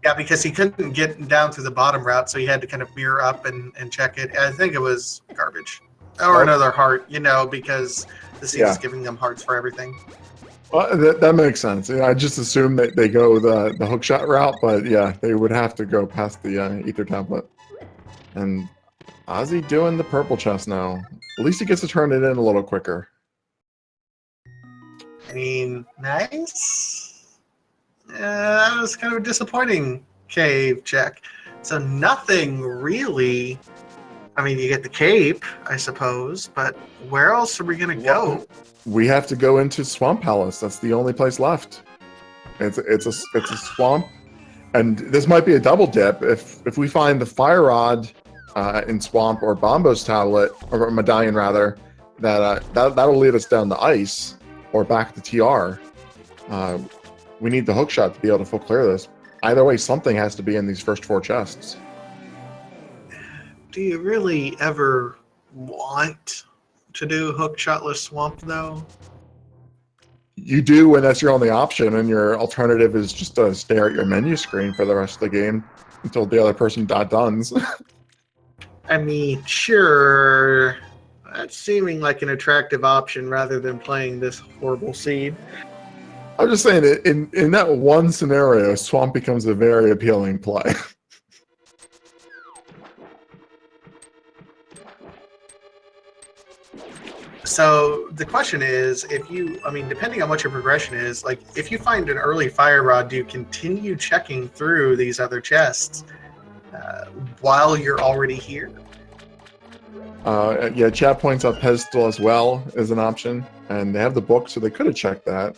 Yeah, because he couldn't get down through the bottom route, so he had to kind of mirror up and check it. I think it was garbage. Or another heart, because the seed is giving them hearts for everything. Well, that makes sense. I just assumed that they go the hookshot route, but yeah, they would have to go past the ether tablet. And Ozzy doing the purple chest now. At least he gets to turn it in a little quicker. I mean, nice. That was kind of a disappointing cave check. So nothing really. I mean, you get the cape, I suppose, but where else are we going to go? We have to go into Swamp Palace. That's the only place left. It's a swamp, and this might be a double dip. If we find the fire rod in Swamp or Bombo's tablet or medallion rather, that'll lead us down the ice or back to TR. We need the hookshot to be able to full clear this. Either way, something has to be in these first 4 chests. Do you really ever want to do hook shotless swamp though? You do when that's your only option, and your alternative is just to stare at your menu screen for the rest of the game until the other person dons. I mean, sure, that's seeming like an attractive option rather than playing this horrible seed. I'm just saying, in that one scenario, swamp becomes a very appealing play. So the question is, depending on what your progression is, like if you find an early fire rod, do you continue checking through these other chests while you're already here? Yeah, chat points out pedestal as well as an option, and they have the book, so they could have checked that.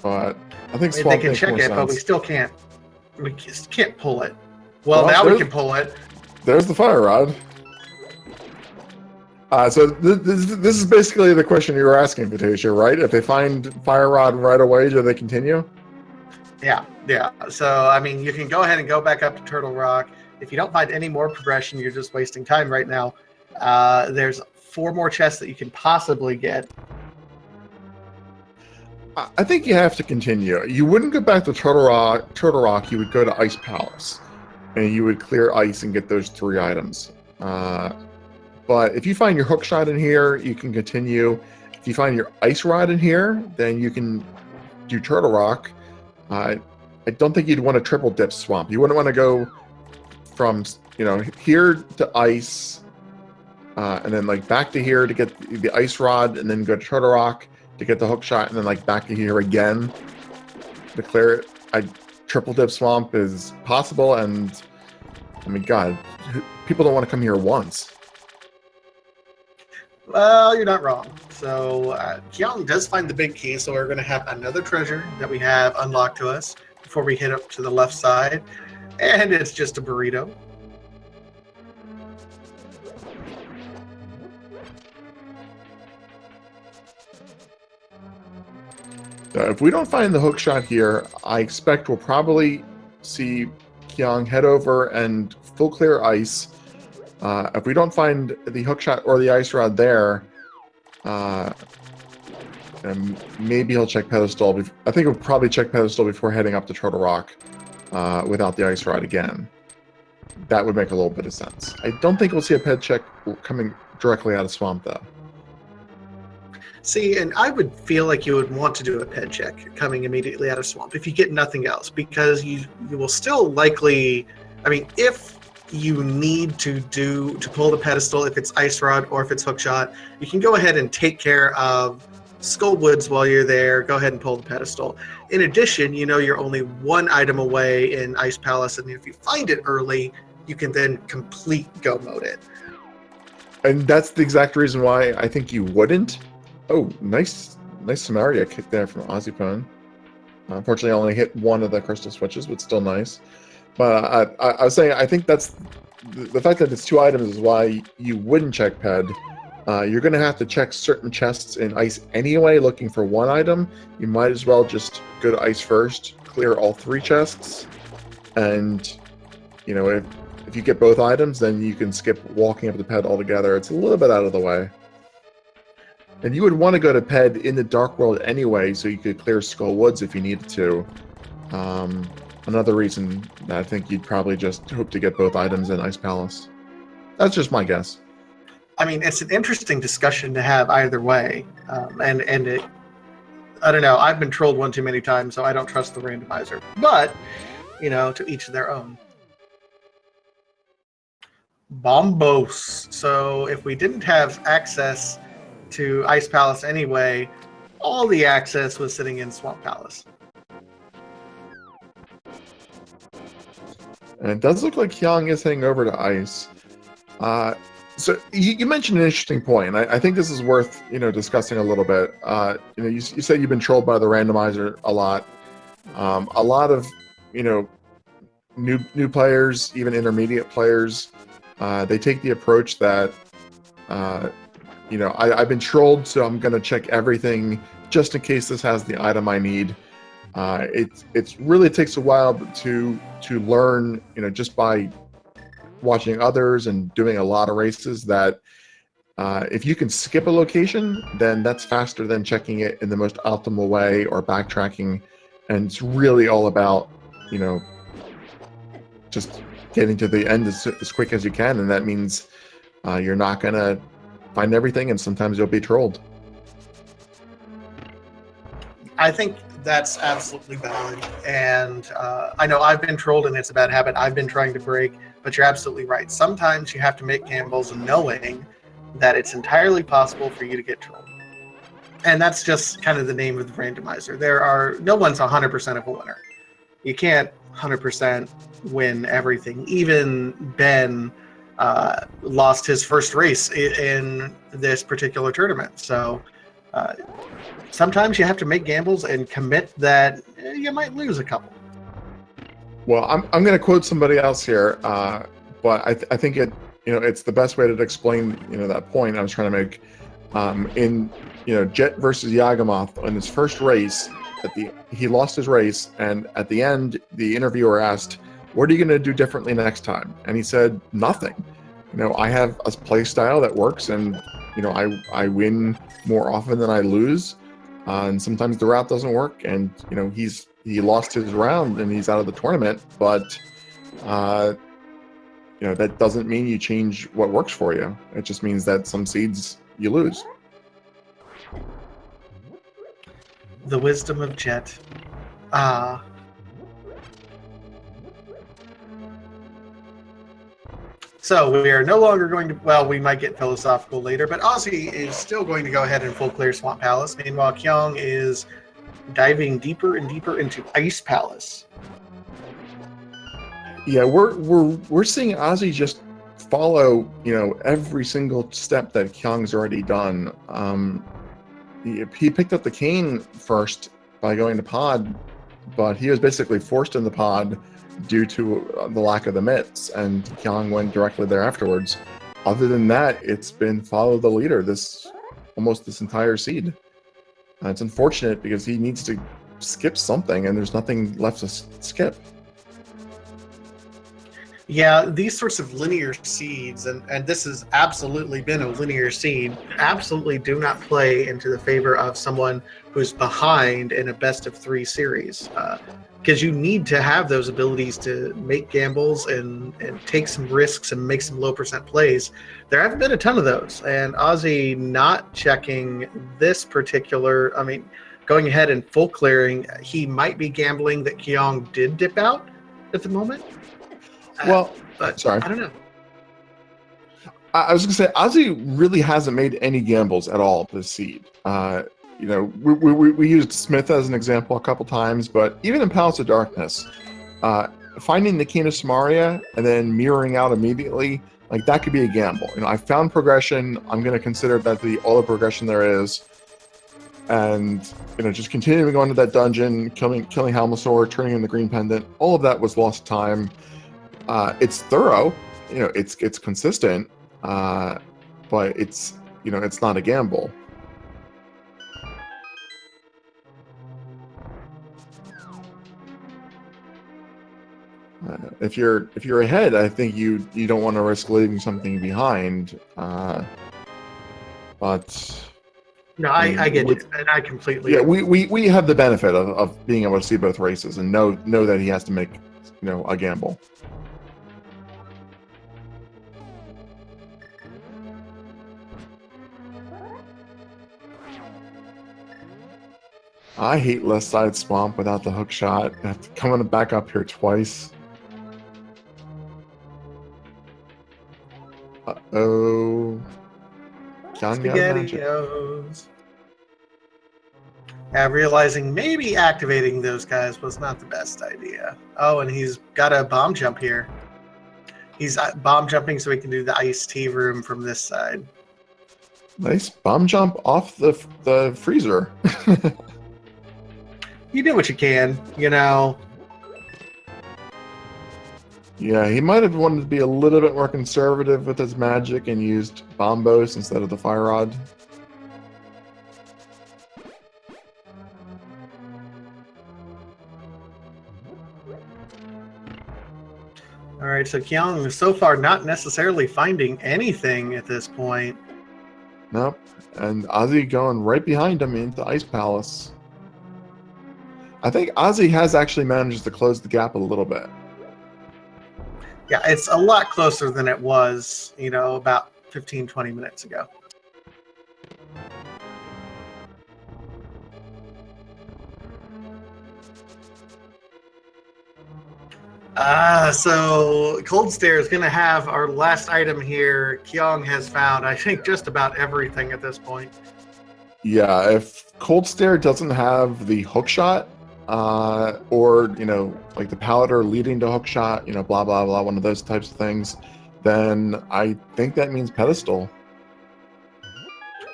But I think They swamp can makes check more it, but we sense. still can't. We just can't pull it. Well, now we can pull it. There's the fire rod. So this is basically the question you were asking, Vitasia, right? If they find fire rod right away, do they continue? Yeah. So, you can go ahead and go back up to Turtle Rock. If you don't find any more progression, you're just wasting time right now. There's 4 more chests that you can possibly get. I think you have to continue. You wouldn't go back to Turtle Rock. You would go to Ice Palace, and you would clear ice and get those 3 items. But if you find your hook shot in here, you can continue. If you find your ice rod in here, then you can do Turtle Rock. I don't think you'd want to triple dip swamp. You wouldn't want to go from here to ice, and then back to here to get the ice rod, and then go to Turtle Rock to get the hook shot, and then back to here again to clear it. Triple dip swamp is possible, and God, people don't want to come here once. Well, you're not wrong. So Kyong does find the big key, so we're going to have another treasure that we have unlocked to us before we hit up to the left side, and it's just a burrito. If we don't find the hook shot here, I expect we'll probably see Kyong head over and full clear ice. If we don't find the hook shot or the ice rod there, and maybe he'll check pedestal. I think he'll probably check pedestal before heading up to Turtle Rock without the ice rod again. That would make a little bit of sense. I don't think we'll see a ped check coming directly out of Swamp, though. See, and I would feel like you would want to do a ped check coming immediately out of Swamp if you get nothing else, because you will still likely, if you need to pull the pedestal, if it's ice rod or if it's hook shot, you can go ahead and take care of Skull Woods while you're there. Go ahead and pull the pedestal. In addition, you're only 1 item away in Ice Palace, and if you find it early, you can then complete go mode it. And that's the exact reason why I think you wouldn't. Oh, nice Nice Samaria kick there from ozipone. Unfortunately, I only hit one of the crystal switches, but still nice. But I was saying, I think that's the fact that it's 2 items is why you wouldn't check ped. You're going to have to check certain chests in ice anyway, looking for 1 item. You might as well just go to ice first, clear all 3 chests, and if you get both items, then you can skip walking up the ped altogether. It's a little bit out of the way. And you would want to go to ped in the Dark World anyway, so you could clear Skull Woods if you needed to. Another reason that I think you'd probably just hope to get both items in Ice Palace. That's just my guess. I mean, it's an interesting discussion to have either way, and it. I don't know. I've been trolled one too many times, so I don't trust the randomizer. But to each their own. Bombos. So if we didn't have access to Ice Palace anyway, all the access was sitting in Swamp Palace. And it does look like Kyong is heading over to Ice. So you mentioned an interesting point. I think this is worth discussing a little bit. You said you've been trolled by the randomizer a lot. A lot of new players, even intermediate players, they take the approach that I've been trolled, so I'm going to check everything just in case this has the item I need. It really takes a while to learn, just by watching others and doing a lot of races, that if you can skip a location, then that's faster than checking it in the most optimal way or backtracking. And it's really all about, just getting to the end as quick as you can. And that means you're not going to find everything, and sometimes you'll be trolled. I think that's absolutely valid, and I know I've been trolled, and it's a bad habit I've been trying to break, but you're absolutely right. Sometimes you have to make gambles knowing that it's entirely possible for you to get trolled. And that's just kind of the name of the randomizer. No one's 100% of a winner. You can't 100% win everything. Even Ben lost his first race in this particular tournament. So sometimes you have to make gambles and commit that you might lose a couple. Well, I'm going to quote somebody else here, but I think it's the best way to explain that point I was trying to make. In Jet versus Yagamoth, in his first race, he lost his race, and at the end, the interviewer asked, "What are you going to do differently next time?" And he said, "Nothing. I have a play style that works, and I win more often than I lose, and sometimes the route doesn't work, and he lost his round and he's out of the tournament, but that doesn't mean you change what works for you. It just means that some seeds you lose." The wisdom of Jet. So we are no longer going to, well, we might get philosophical later, but Ozzy is still going to go ahead and full clear Swamp Palace. Meanwhile, Kyong is diving deeper and deeper into Ice Palace. Yeah, we're seeing Ozzy just follow, every single step that Kyong's already done. He picked up the cane first by going to pod, but he was basically forced in the pod due to the lack of the mitts, and Kyong went directly there afterwards. Other than that, it's been follow the leader this entire seed. It's unfortunate because he needs to skip something, and there's nothing left to skip. Yeah, these sorts of linear seeds, and this has absolutely been a linear seed, absolutely do not play into the favor of someone who's behind in a best-of-3 series. Because you need to have those abilities to make gambles and take some risks and make some low-percent plays. There haven't been a ton of those, and Ozzy not checking this particular, going ahead and full clearing, he might be gambling that Kyong did dip out at the moment. Well, but sorry. I don't know. I was going to say, Ozzy really hasn't made any gambles at all this seed. We used Smith as an example a couple times, but even in Palace of Darkness, finding the Cane of Samaria and then mirroring out immediately, that could be a gamble. I found progression. I'm going to consider that all the progression there is. and just continuing on to that dungeon, killing Halmasaur, turning in the green pendant. All of that was lost time. It's thorough, it's consistent, but it's it's not a gamble. If you're ahead, I think you don't want to risk leaving something behind. But no, I get you, and I completely. Yeah, we have the benefit of being able to see both races and know that he has to make a gamble. I hate left side swamp without the hook shot. I have to come back up here twice. Uh-oh. SpaghettiOs. Realizing maybe activating those guys was not the best idea. Oh, and he's got a bomb jump here. He's bomb jumping so he can do the iced tea room from this side. Nice bomb jump off the freezer. You do what you can, Yeah, he might have wanted to be a little bit more conservative with his magic and used bombos instead of the fire rod. All right, so Kyong so far not necessarily finding anything at this point. Nope, and Ozzy going right behind him into Ice Palace. I think Ozzy has actually managed to close the gap a little bit. Yeah, it's a lot closer than it was, about 15, 20 minutes ago. So Cold Stare is going to have our last item here. Kyong has found, I think, just about everything at this point. Yeah, if Cold Stare doesn't have the hook shot, or like the powder leading to hook shot, blah blah blah, one of those types of things, then I think that means pedestal.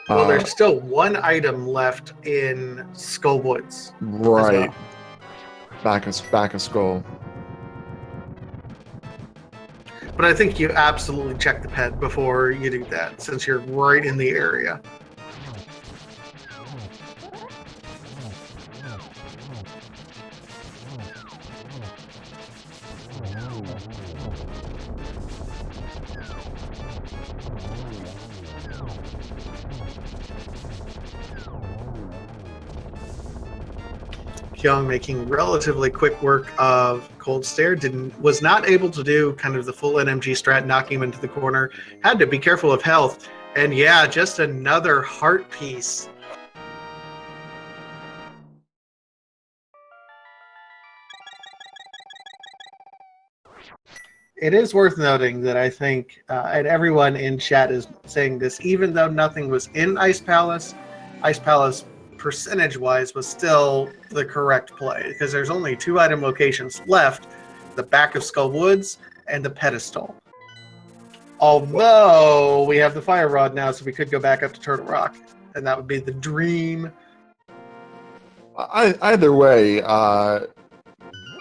Well, there's still one item left in Skull Woods. Right. Back of Skull. But I think you absolutely check the pet before you do that, since you're right in the area. Kyong making relatively quick work of Cold Stare, was not able to do kind of the full NMG strat, knocking him into the corner, had to be careful of health, and yeah, just another heart piece. It is worth noting that I think, and everyone in chat is saying this, even though nothing was in Ice Palace percentage-wise was still the correct play, because there's only 2 item locations left, the back of Skull Woods and the pedestal. Although we have the fire rod now, so we could go back up to Turtle Rock, and that would be the dream. Either way,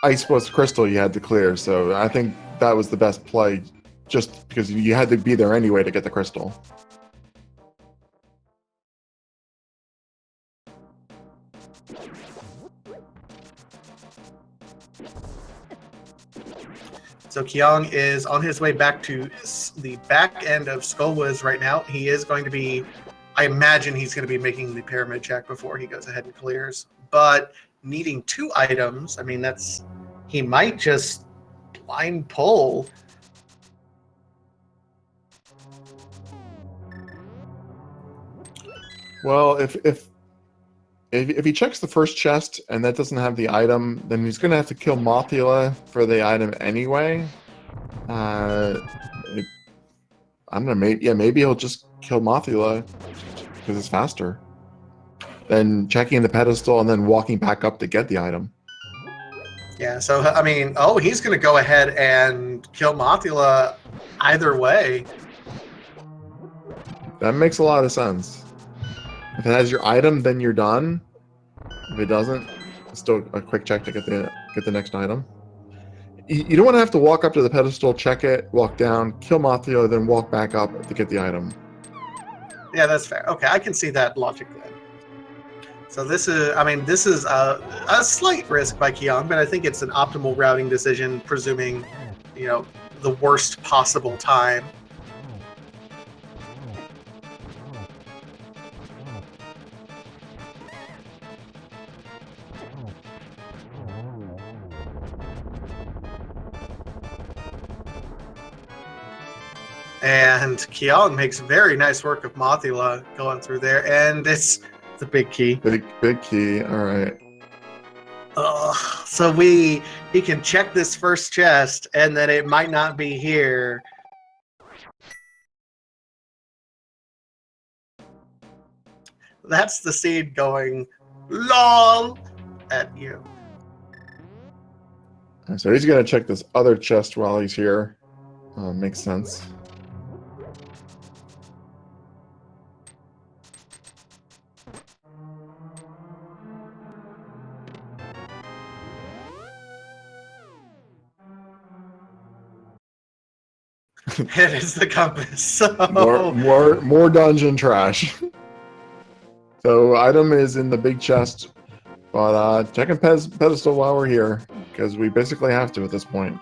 Ice was crystal you had to clear, so I think that was the best play, just because you had to be there anyway to get the crystal. So Kyong is on his way back to the back end of Skullwoods right now. He is going to be, I imagine he's going to be making the pyramid check before he goes ahead and clears. But needing 2 items, I mean, he might just blind pull. Well, if he checks the first chest and that doesn't have the item, then he's going to have to kill Mothula for the item anyway. I don't know. Maybe he'll just kill Mothula because it's faster than checking the pedestal and then walking back up to get the item. Yeah, so, I mean, he's going to go ahead and kill Mothula either way. That makes a lot of sense. If it has your item, then you're done. If it doesn't, still a quick check to get the next item. You don't want to have to walk up to the pedestal, check it, walk down, kill Mothio, then walk back up to get the item. Yeah, that's fair. Okay, I can see that logic then. So this is, I mean, this is a slight risk by Kyong, but I think it's an optimal routing decision, presuming, you know, the worst possible time. And Kyong makes very nice work of Mothula going through there, and it's the big key. Big key. All right. So he can check this first chest, and then it might not be here. That's the seed going LOL at you. So he's gonna check this other chest while he's here. Makes sense. It is the compass. So More dungeon trash. So item is in the big chest, but checking pedestal while we're here because we basically have to at this point.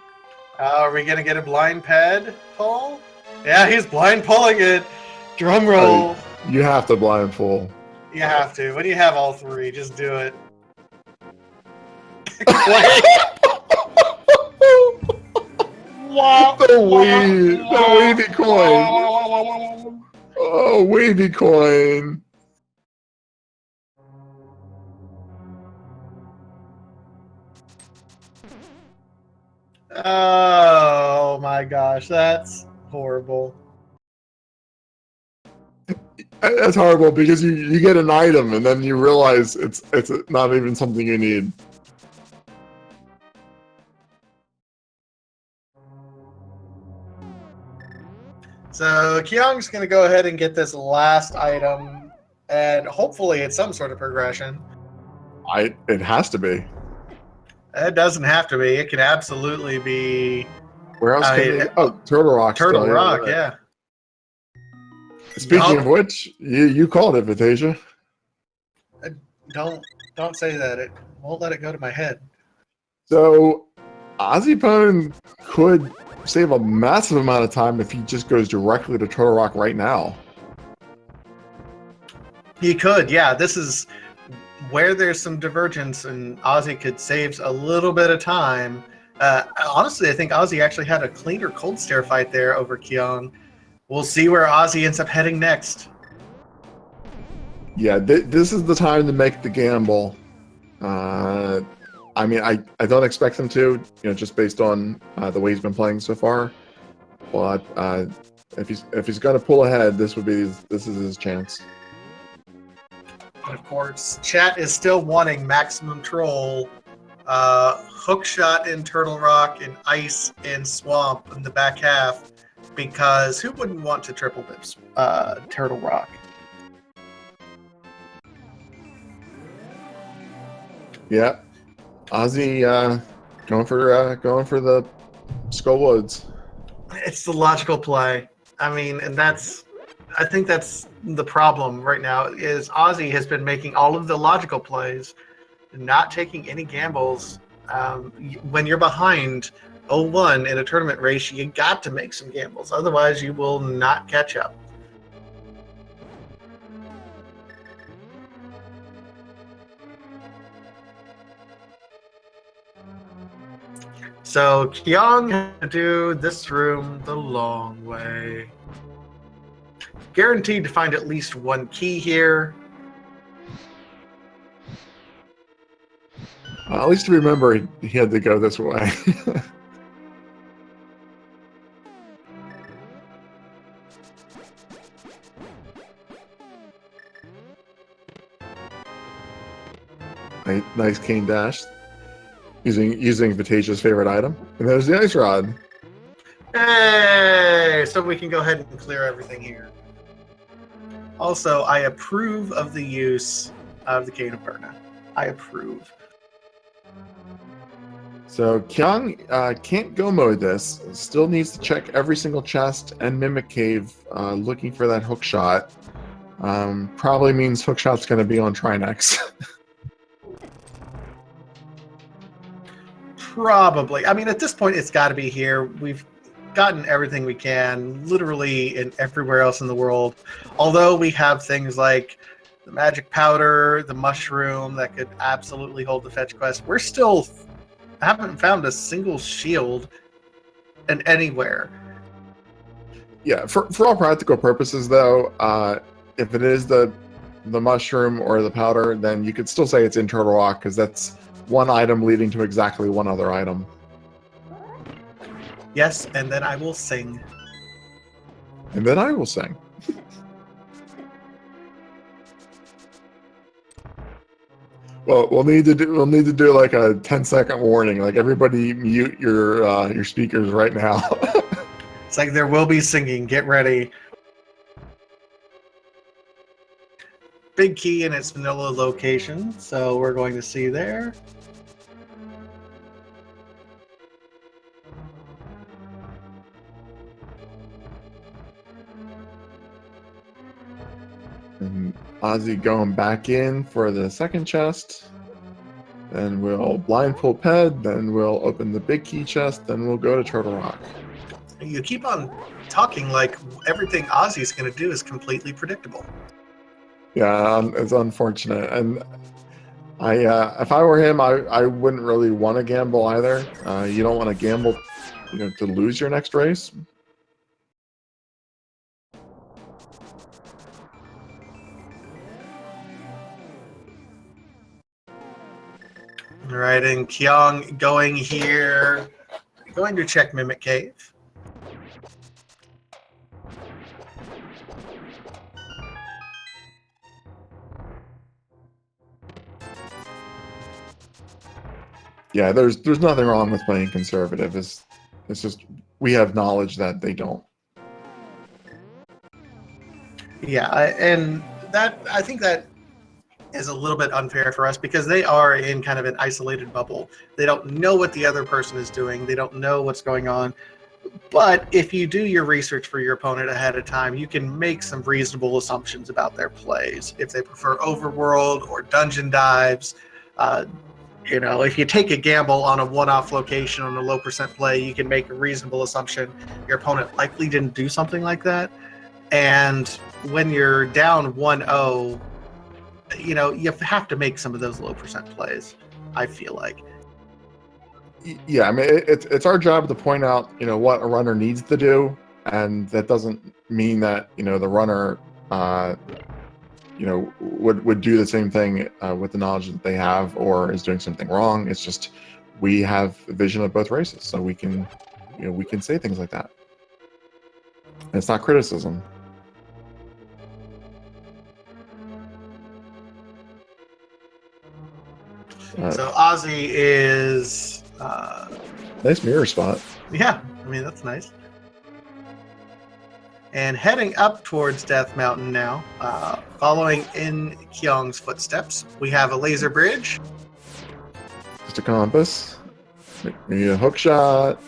Are we gonna get a blind ped pull? Yeah, he's blind pulling it. Drum roll. You have to blind pull. You have to. When you have all three, just do it. The wavy coin. Oh, wavy coin. Oh my gosh, that's horrible. That's horrible because you get an item and then you realize it's not even something you need. So Kyong's gonna go ahead and get this last item, and hopefully it's some sort of progression. It has to be. It doesn't have to be. It can absolutely be. Where else can they? Oh, Turtle Rock. Turtle Rock, yeah. Speaking of which, you called it, Vitasia. Don't say that. It won't let it go to my head. So, ozipone could save a massive amount of time if he just goes directly to Turtle Rock right now. He could, yeah. This is where there's some divergence, and Ozzy could save a little bit of time. Honestly, I think Ozzy actually had a cleaner cold stare fight there over Kyong. We'll see where Ozzy ends up heading next. Yeah, this is the time to make the gamble. I mean, I don't expect him to, just based on the way he's been playing so far. But if he's gonna pull ahead, this is his chance. And of course, chat is still wanting maximum troll, hook shot in Turtle Rock, and ice in Swamp in the back half, because who wouldn't want to triple dip Turtle Rock? Yeah, Ozzy going for the Skull Woods. It's the logical play. I mean, and I think that's the problem right now, is Ozzy has been making all of the logical plays, not taking any gambles. When you're behind 0-1 in a tournament race, you got to make some gambles. Otherwise, you will not catch up. So Kyong had to do this room the long way. Guaranteed to find at least one key here. At least remember he had to go this way. Nice cane dash. Using Vitasia's favorite item. And there's the ice rod. Hey! So we can go ahead and clear everything here. Also, I approve of the use of the Cane of Burna. I approve. So Kyong can't go mode this. Still needs to check every single chest and Mimic Cave looking for that hook shot. Probably means hook shot's going to be on Trinex. Probably. I mean, at this point, it's got to be here. We've gotten everything we can, literally in everywhere else in the world. Although we have things like the magic powder, the mushroom that could absolutely hold the fetch quest, we're still haven't found a single shield in anywhere. Yeah, for all practical purposes, though, if it is the mushroom or the powder, then you could still say it's in Turtle Rock because that's one item leading to exactly one other item. Yes, and then I will sing. And then I will sing. Well, we'll need to do like a 10-second warning. Like everybody, mute your speakers right now. It's like there will be singing. Get ready. Big key in its vanilla location, so we're going to see there. And Ozzy going back in for the second chest. Then we'll blindfold Ped. Then we'll open the big key chest. Then we'll go to Turtle Rock. You keep on talking like everything Ozzy's going to do is completely predictable. Yeah, it's unfortunate. And if I were him, I wouldn't really want to gamble either. You don't want to gamble, to lose your next race. All right, and Kyong going here, going to check Mimic Cave. Yeah, there's nothing wrong with playing conservative. It's just we have knowledge that they don't. Yeah, and that I think that is a little bit unfair for us because they are in kind of an isolated bubble. They don't know what the other person is doing. They don't know what's going on. But if you do your research for your opponent ahead of time, you can make some reasonable assumptions about their plays. If they prefer overworld or dungeon dives, if you take a gamble on a one-off location on a low percent play, you can make a reasonable assumption your opponent likely didn't do something like that. And when you're down 1-0, you have to make some of those low percent plays, I feel like. Yeah, I mean, it's our job to point out, what a runner needs to do, and that doesn't mean that, the runner, would do the same thing with the knowledge that they have or is doing something wrong. It's just we have a vision of both races, so we can say things like that. And it's not criticism. So Ozzy is nice mirror spot. Yeah, I mean that's nice. And heading up towards Death Mountain now, following in Kyong's footsteps, we have a laser bridge. Just a compass. Maybe a hook shot.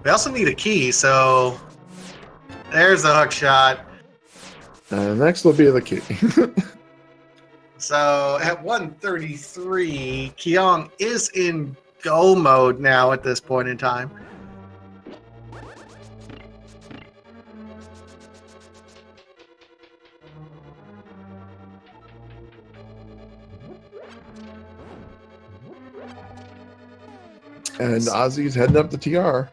We also need a key, so there's the hook shot. Next will be the key. So at 133, Kyong is in go mode now at this point in time. And Ozzy's heading up the TR.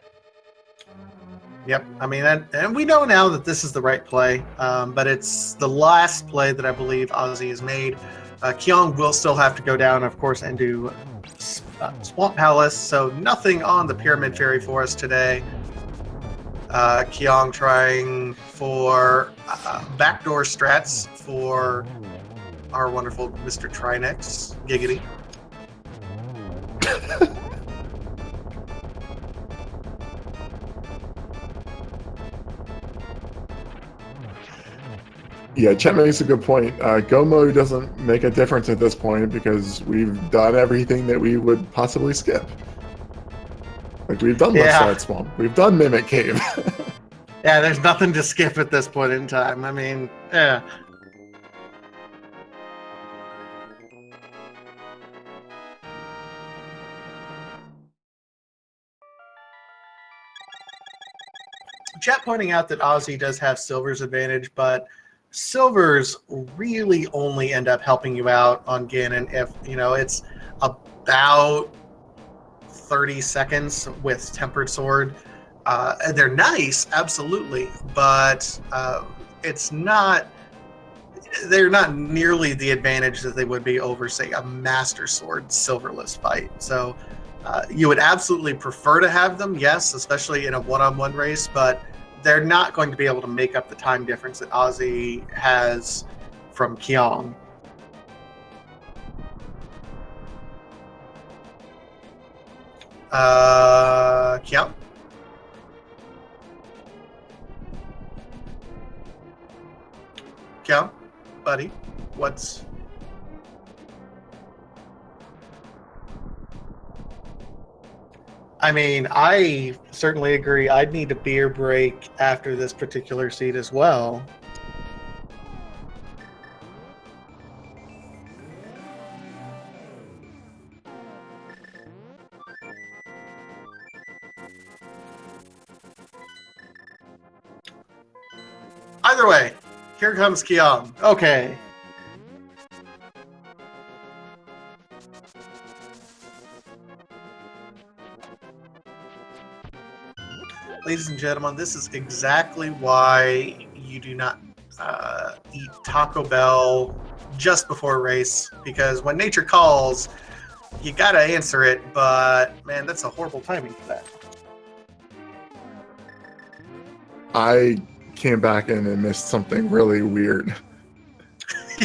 Yep, I mean, and we know now that this is the right play, but it's the last play that I believe Ozzy has made. Kyong will still have to go down, of course, and do Swamp Palace, so nothing on the Pyramid Fairy for us today. Kyong trying for backdoor strats for our wonderful Mr. Trinex. Giggity. Yeah, Chet makes a good point. Go mode doesn't make a difference at this point because we've done everything that we would possibly skip. Like, we've done Left Yeah. Side Swamp. We've done Mimic Cave. Yeah, there's nothing to skip at this point in time. I mean, yeah. Chat pointing out that Ozzy does have Silver's advantage, but Silver's really only end up helping you out on Ganon if, it's about 30 seconds with Tempered Sword. They're nice, absolutely, but it's not. They're not nearly the advantage that they would be over, say, a Master Sword Silverless fight. So you would absolutely prefer to have them, yes, especially in a one-on-one race, but they're not going to be able to make up the time difference that Ozzy has from Kyong. Kyong? Kyong? Buddy, what's... I mean, I certainly agree. I'd need a beer break after this particular seat as well. Either way, here comes Kyong. Okay. Ladies and gentlemen, this is exactly why you do not eat Taco Bell just before a race, because when nature calls, you gotta answer it, but man, that's a horrible timing for that. I came back in and missed something really weird.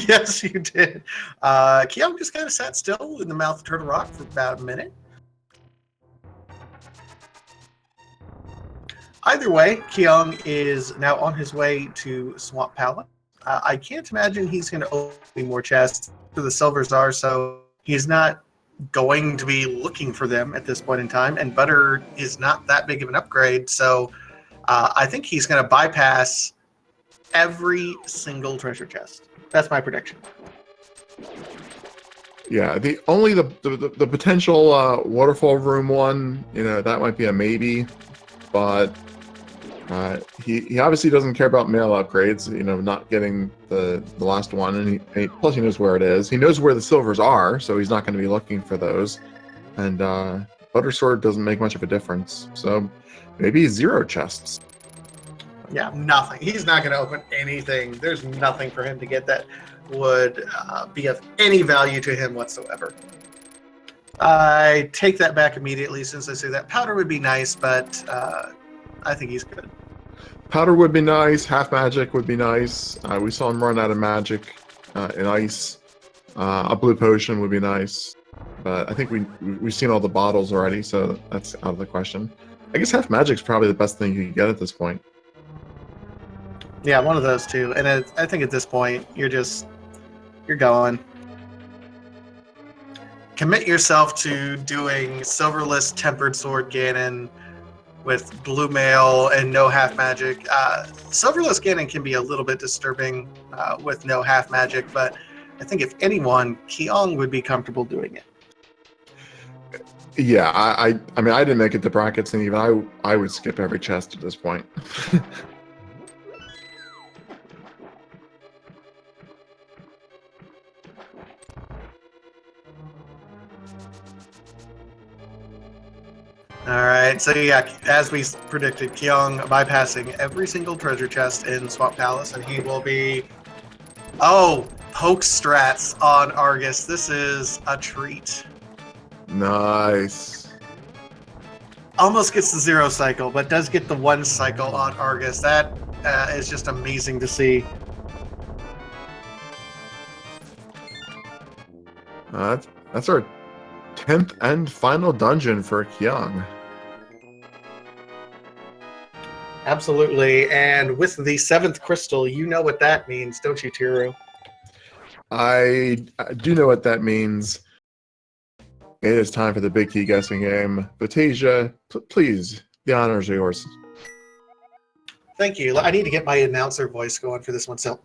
Yes, you did. Kyong just kind of sat still in the mouth of Turtle Rock for about a minute. Either way, Kyong is now on his way to Swamp Palace. I can't imagine he's going to open any more chests for the Silver Czar, so he's not going to be looking for them at this point in time. And Butter is not that big of an upgrade, so I think he's going to bypass every single treasure chest. That's my prediction. Yeah, the potential waterfall room one, that might be a maybe, but he obviously doesn't care about mail upgrades. Not getting the last one, and plus he knows where it is. He knows where the silvers are, so he's not going to be looking for those. And Butter Sword doesn't make much of a difference, so maybe 0 chests. Yeah, nothing. He's not going to open anything. There's nothing for him to get that would be of any value to him whatsoever. I take that back immediately since I say that. Powder would be nice, but I think he's good. Powder would be nice. Half magic would be nice. We saw him run out of magic in ice. A blue potion would be nice. But I think we've seen all the bottles already, so that's out of the question. I guess half magic's probably the best thing you can get at this point. Yeah, one of those two. And I think at this point, you're going. Commit yourself to doing Silverless Tempered Sword Ganon with blue mail and no half magic. Silverless Ganon can be a little bit disturbing with no half magic, but I think if anyone, Kyong would be comfortable doing it. Yeah, I mean, I didn't make it to brackets, and even I would skip every chest at this point. All right, so yeah, as we predicted, Kyong bypassing every single treasure chest in Swamp Palace, and he will be... Oh, poke strats on Argus. This is a treat. Nice. Almost gets the 0 cycle, but does get the 1 cycle on Argus. That is just amazing to see. That's our 10th and final dungeon for Kyong. Absolutely. And with the 7th crystal, you know what that means, don't you, Tiru? I do know what that means. It is time for the big key guessing game. Batasia, please, the honors are yours. Thank you. I need to get my announcer voice going for this one. So,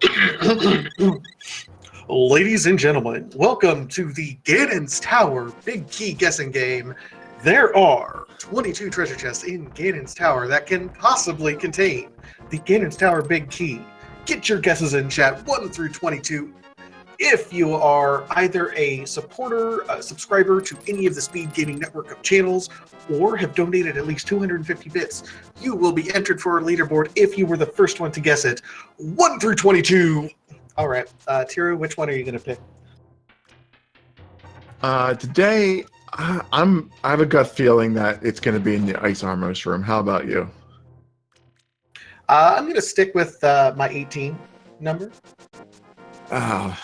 ladies and gentlemen, welcome to the Ganon's Tower Big Key Guessing Game. There are 22 treasure chests in Ganon's Tower that can possibly contain the Ganon's Tower Big Key. Get your guesses in chat 1 through 22. If you are either a supporter, a subscriber to any of the Speed Gaming Network of channels, or have donated at least 250 bits, you will be entered for a leaderboard if you were the first one to guess it. 1 through 22. All right, Tiru, which one are you going to pick? Today, I have a gut feeling that it's going to be in the Ice Armor's room. How about you? I'm going to stick with my 18 number.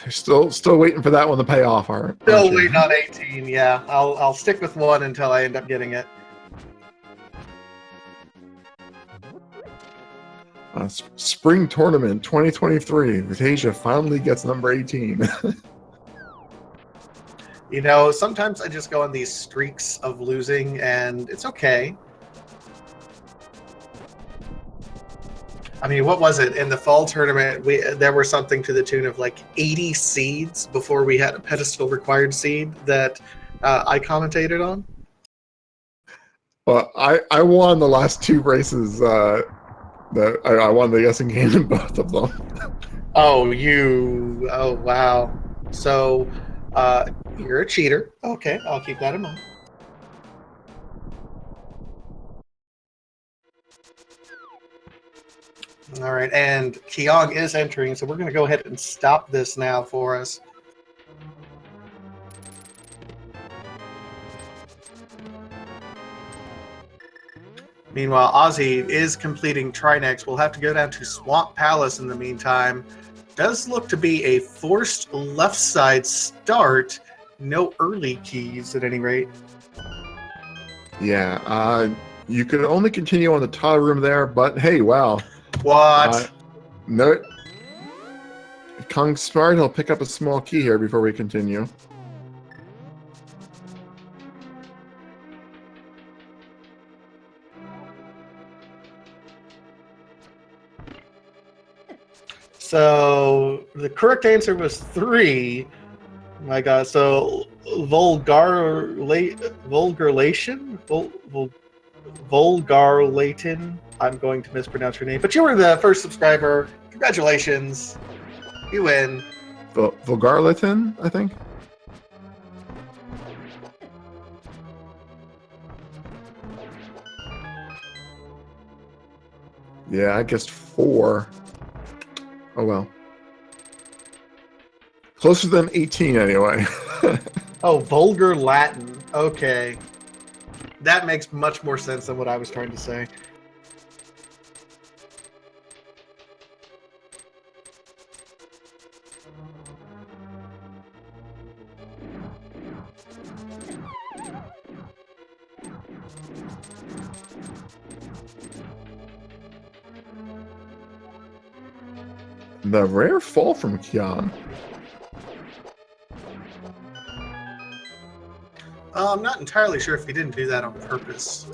Still waiting for that one to pay off, aren't Still you? waiting on 18, yeah. I'll stick with 1 until I end up getting it. Spring Tournament 2023. Vitasia finally gets number 18. You know, sometimes I just go on these streaks of losing, and it's okay. I mean, what was it? In the fall tournament, there were something to the tune of like 80 seeds before we had a pedestal required seed that I commentated on. Well, I won the last 2 races. I won the guessing game in both of them. Oh, wow. So, you're a cheater. Okay, I'll keep that in mind. All right, and Kyong is entering, so we're going to go ahead and stop this now for us. Meanwhile, Ozzy is completing Trinex. We'll have to go down to Swamp Palace in the meantime. Does look to be a forced left side start. No early keys at any rate. Yeah, you could only continue on the tile room there, but hey, wow. What? No. Kong's smart. He'll pick up a small key here before we continue. So the correct answer was 3. My God. So vulgarlation? Vulgarlatin. I'm going to mispronounce your name, but you were the first subscriber. Congratulations. You win. Vulgarlatin, I think. Yeah, I guessed 4. Oh well. Closer than 18 anyway. Oh, vulgar Latin. Okay. That makes much more sense than what I was trying to say. The rare fall from Kyong. I'm not entirely sure if he didn't do that on purpose.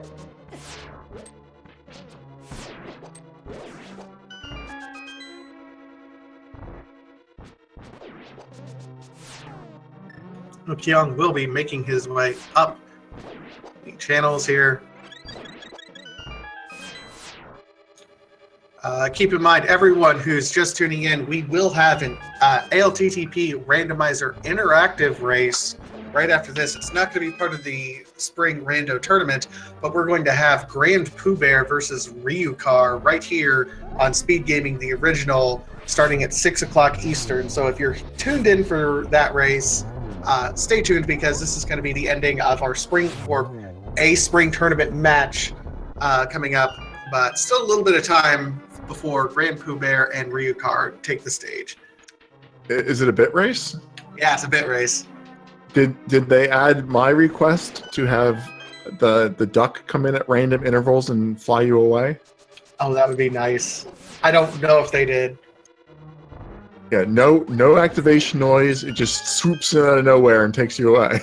Kyung will be making his way up the channels here. Keep in mind, everyone who's just tuning in, we will have an ALTTP Randomizer interactive race right after this. It's not going to be part of the spring rando tournament, but we're going to have Grand Pooh Bear versus Ryukar right here on Speed Gaming, the original, starting at 6 o'clock Eastern. So if you're tuned in for that race, stay tuned, because this is going to be the ending of our spring tournament match coming up. But still a little bit of time before Grand Pooh Bear and Ryukar take the stage. Is it a bit race? Yeah, it's a bit race. Did they add my request to have the duck come in at random intervals and fly you away? Oh, that would be nice. I don't know if they did. Yeah, no activation noise. It just swoops in out of nowhere and takes you away.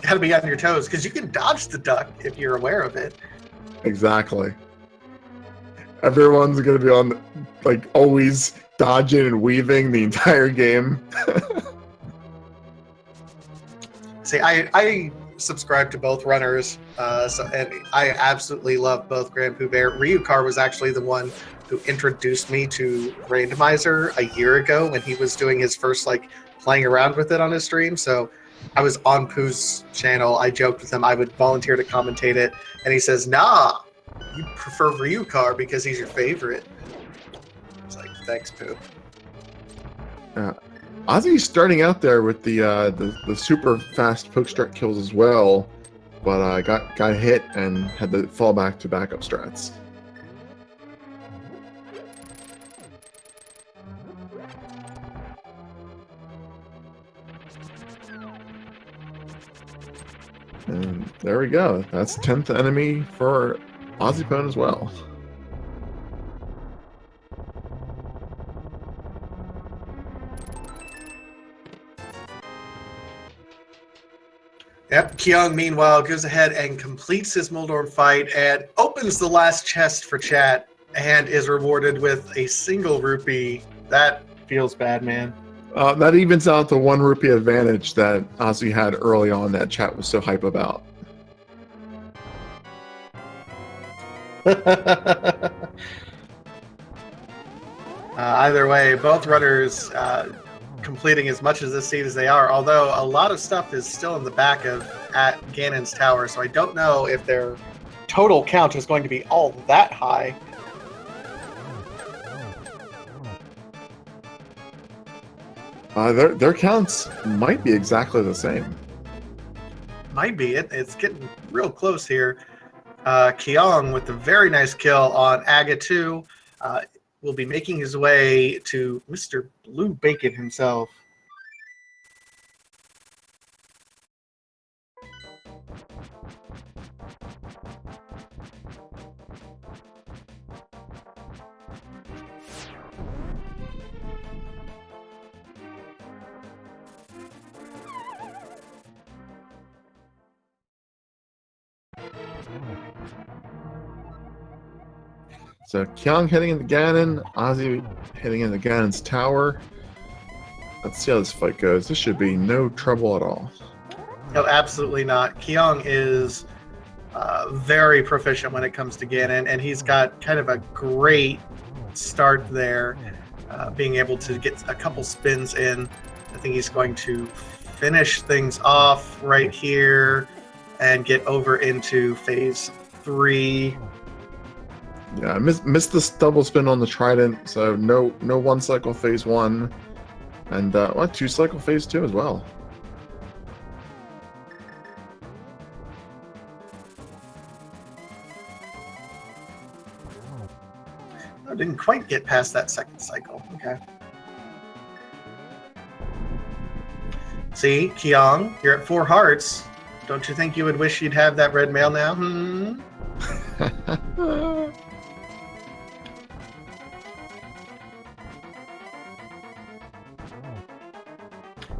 Gotta be on your toes, because you can dodge the duck if you're aware of it. Exactly. Everyone's gonna be on, like, always dodging and weaving the entire game. See, I subscribe to both runners, and I absolutely love both Grand Pooh Bear. Ryukar was actually the one who introduced me to Randomizer a year ago when he was doing his first, like, playing around with it on his stream. So I was on Pooh's channel. I joked with him I would volunteer to commentate it, and he says, "Nah, you prefer Ryukar because he's your favorite." It's like, thanks, Pooh. Ozzy's starting out there with the super fast poke strat kills as well, but got hit and had to fall back to backup strats. And there we go. That's 10th enemy for ozipone as well. Yep, Kyong, meanwhile, goes ahead and completes his Moldorm fight and opens the last chest for chat and is rewarded with a single rupee. That feels bad, man. That evens out the 1 rupee advantage that Ozzy had early on that chat was so hype about. Either way, both runners completing as much of this seed as they are, although a lot of stuff is still in the back of at Ganon's tower, so I don't know if their total count is going to be all that high. Their counts might be exactly the same. Might be. It's getting real close here. Kyong with a very nice kill on Aga 2 will be making his way to Mr. Blue Bacon himself. So Kyong heading into Ganon, Ozzy heading into Ganon's tower. Let's see how this fight goes. This should be no trouble at all. No, absolutely not. Kyong is very proficient when it comes to Ganon, and he's got kind of a great start there, being able to get a couple spins in. I think he's going to finish things off right here and get over into phase 3. Yeah, I missed this double spin on the trident, so no 1 cycle phase 1, and 2 cycle phase 2 as well. I didn't quite get past that 2nd cycle. Okay. See, Kyong, you're at 4 hearts. Don't you think you would wish you'd have that red mail now?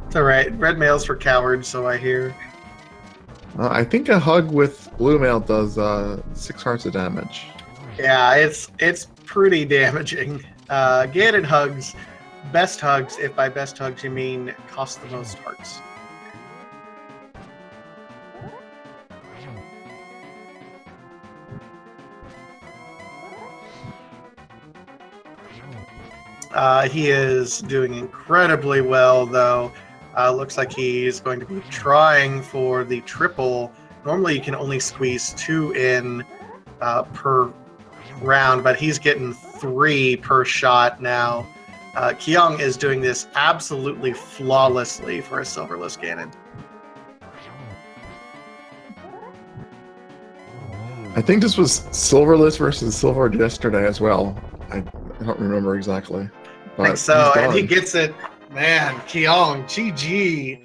It's alright. Red mail's for cowards, so I hear. I think a hug with blue mail does 6 hearts of damage. Yeah, it's pretty damaging. Ganon hugs, best hugs, if by best hugs you mean cost the most hearts. He is doing incredibly well, though. Looks like he's going to be trying for the triple. Normally you can only squeeze 2 in per round, but he's getting 3 per shot now. Kyong is doing this absolutely flawlessly for a silverless Ganon. I think this was silverless versus silver yesterday as well. I don't remember exactly. I think so, and he gets it. Man, Kyong, GG.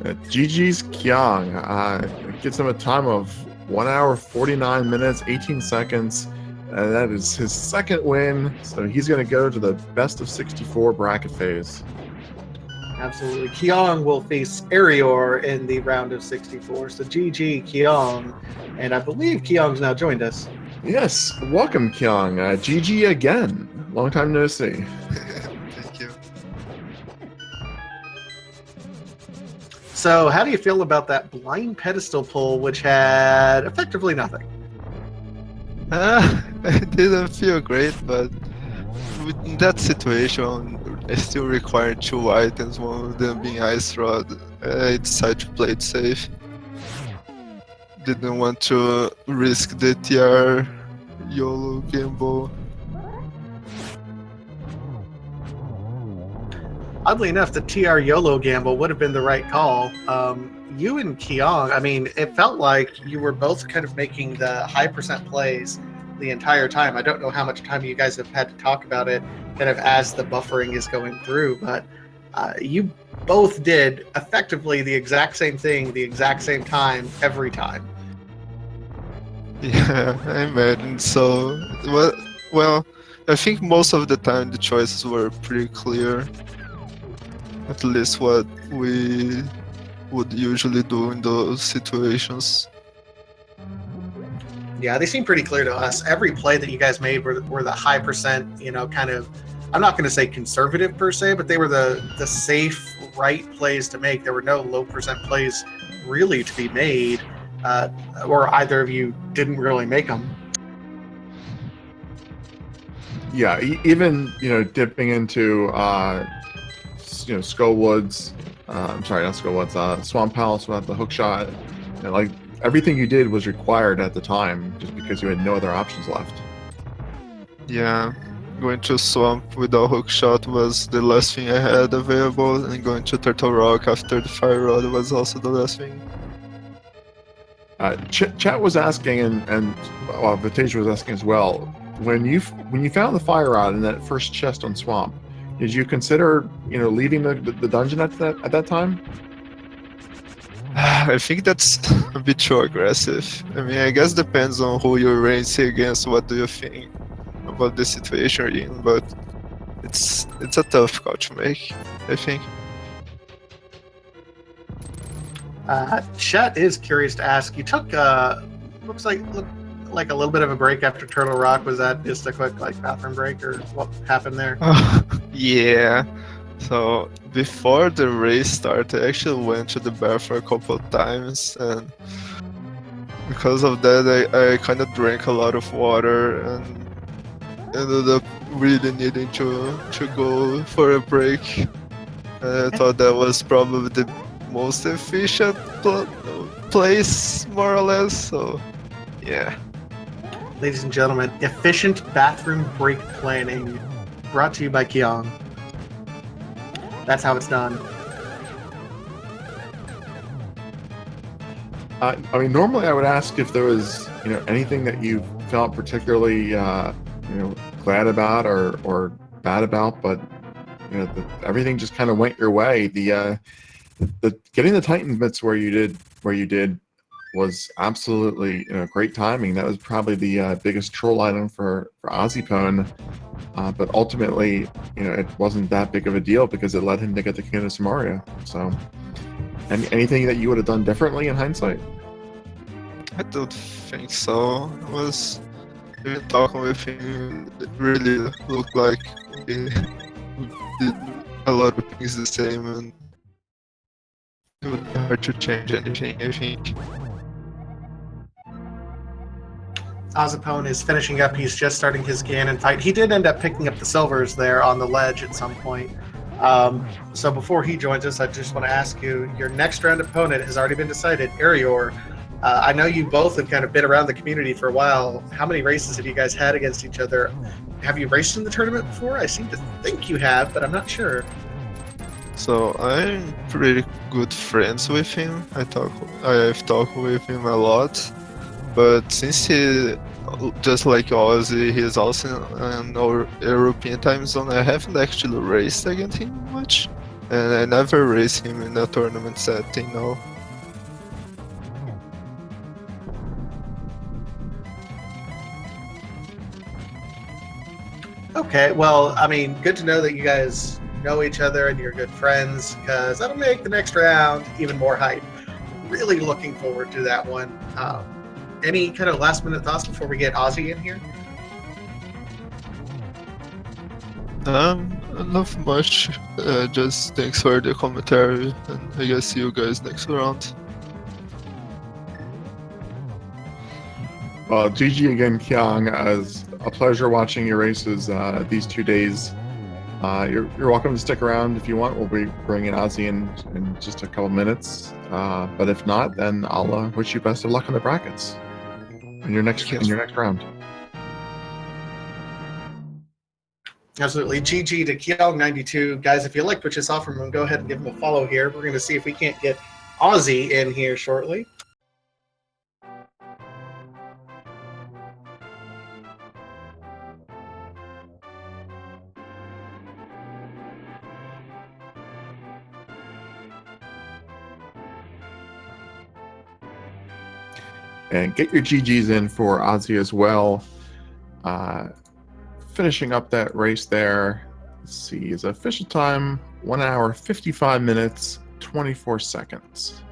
GG's Kyong gets him a time of 1 hour 49 minutes 18 seconds. That is his second win, so he's going to go to the best of 64 bracket phase. Absolutely. Kyong will face Arior in the round of 64. So GG Kyong. And I believe Kyong's now joined us. Yes, welcome Kyong. GG again. Long time no see. Thank you. So how do you feel about that blind pedestal pull, which had effectively nothing? I didn't feel great, but in that situation, I still required 2 items, one of them being Ice Rod. I decided to play it safe. Didn't want to risk the TR YOLO gamble. Oddly enough, the TR YOLO gamble would have been the right call. You and Kyong, I mean, it felt like you were both kind of making the high percent plays the entire time. I don't know how much time you guys have had to talk about it kind of as the buffering is going through, but you both did effectively the exact same thing, the exact same time, every time. Yeah, I imagine so. Well, I think most of the time the choices were pretty clear. At least what we would usually do in those situations. Yeah, they seem pretty clear to us. Every play that you guys made were the high percent, kind of, I'm not going to say conservative per se, but they were the safe, right plays to make. There were no low percent plays really to be made, or either of you didn't really make them. Yeah, even dipping into Skull Woods. I'm sorry, not Skull Woods. Swamp Palace without the hook shot. Like everything you did was required at the time, just because you had no other options left. Yeah, going to Swamp without hook shot was the last thing I had available, and going to Turtle Rock after the Fire Rod was also the last thing. Chat was asking, and Viteja was asking as well. When you found the Fire Rod in that first chest on Swamp, did you consider leaving the dungeon at that time? I think that's a bit too aggressive. I mean, I guess depends on who you're racing against. What do you think about the situation you're in? But it's a tough call to make, I think. Chet is curious to ask. You took looked like a little bit of a break after Turtle Rock. Was that just a quick bathroom break, or what happened there? Yeah. So before the race started, I actually went to the bathroom a couple of times, and because of that, I kind of drank a lot of water and ended up really needing to go for a break. I thought that was probably the most efficient place, more or less. So, yeah. Ladies and gentlemen, efficient bathroom break planning, brought to you by Kyong. That's how it's done. I mean, normally I would ask if there was, anything that you felt particularly, glad about or bad about, but everything just kind of went your way. The getting the Titan bits where you did was absolutely great timing. That was probably the biggest troll item for ozipone. But ultimately, it wasn't that big of a deal because it led him to get the Kingdom of Samaria. So, anything that you would have done differently in hindsight? I don't think so. I was even talking with him. It really looked like he did a lot of things the same, and it would be hard to change anything, I think. Ozipone is finishing up. He's just starting his Ganon fight. He did end up picking up the silvers there on the ledge at some point. So before he joins us, I just want to ask you, your next round opponent has already been decided, Arior. I know you both have kind of been around the community for a while. How many races have you guys had against each other? Have you raced in the tournament before? I seem to think you have, but I'm not sure. So I'm pretty good friends with him. I've talked with him a lot. But since he, just like Ozzy, he's also in our European time zone, I haven't actually raced against him much. and I never race him in a tournament setting. No. Okay, well, I mean, good to know that you guys know each other and you're good friends, because that'll make the next round even more hype. Really looking forward to that one. Any kind of last minute thoughts before we get Ozzy in here? Not much. Just thanks for the commentary, and I guess see you guys next round. Well, GG again, Kyong. As a pleasure watching your races these 2 days. You're welcome to stick around if you want. We'll be bringing Ozzy in just a couple minutes. But if not, then I'll wish you best of luck in the brackets in your next round. Absolutely. GG to Kyong92. Guys, if you liked what you saw from him, go ahead and give him a follow here. We're going to see if we can't get Ozzy in here shortly. And get your GGs in for Ozzy as well. Finishing up that race there. Let's see, his official time 1 hour 55 minutes 24 seconds.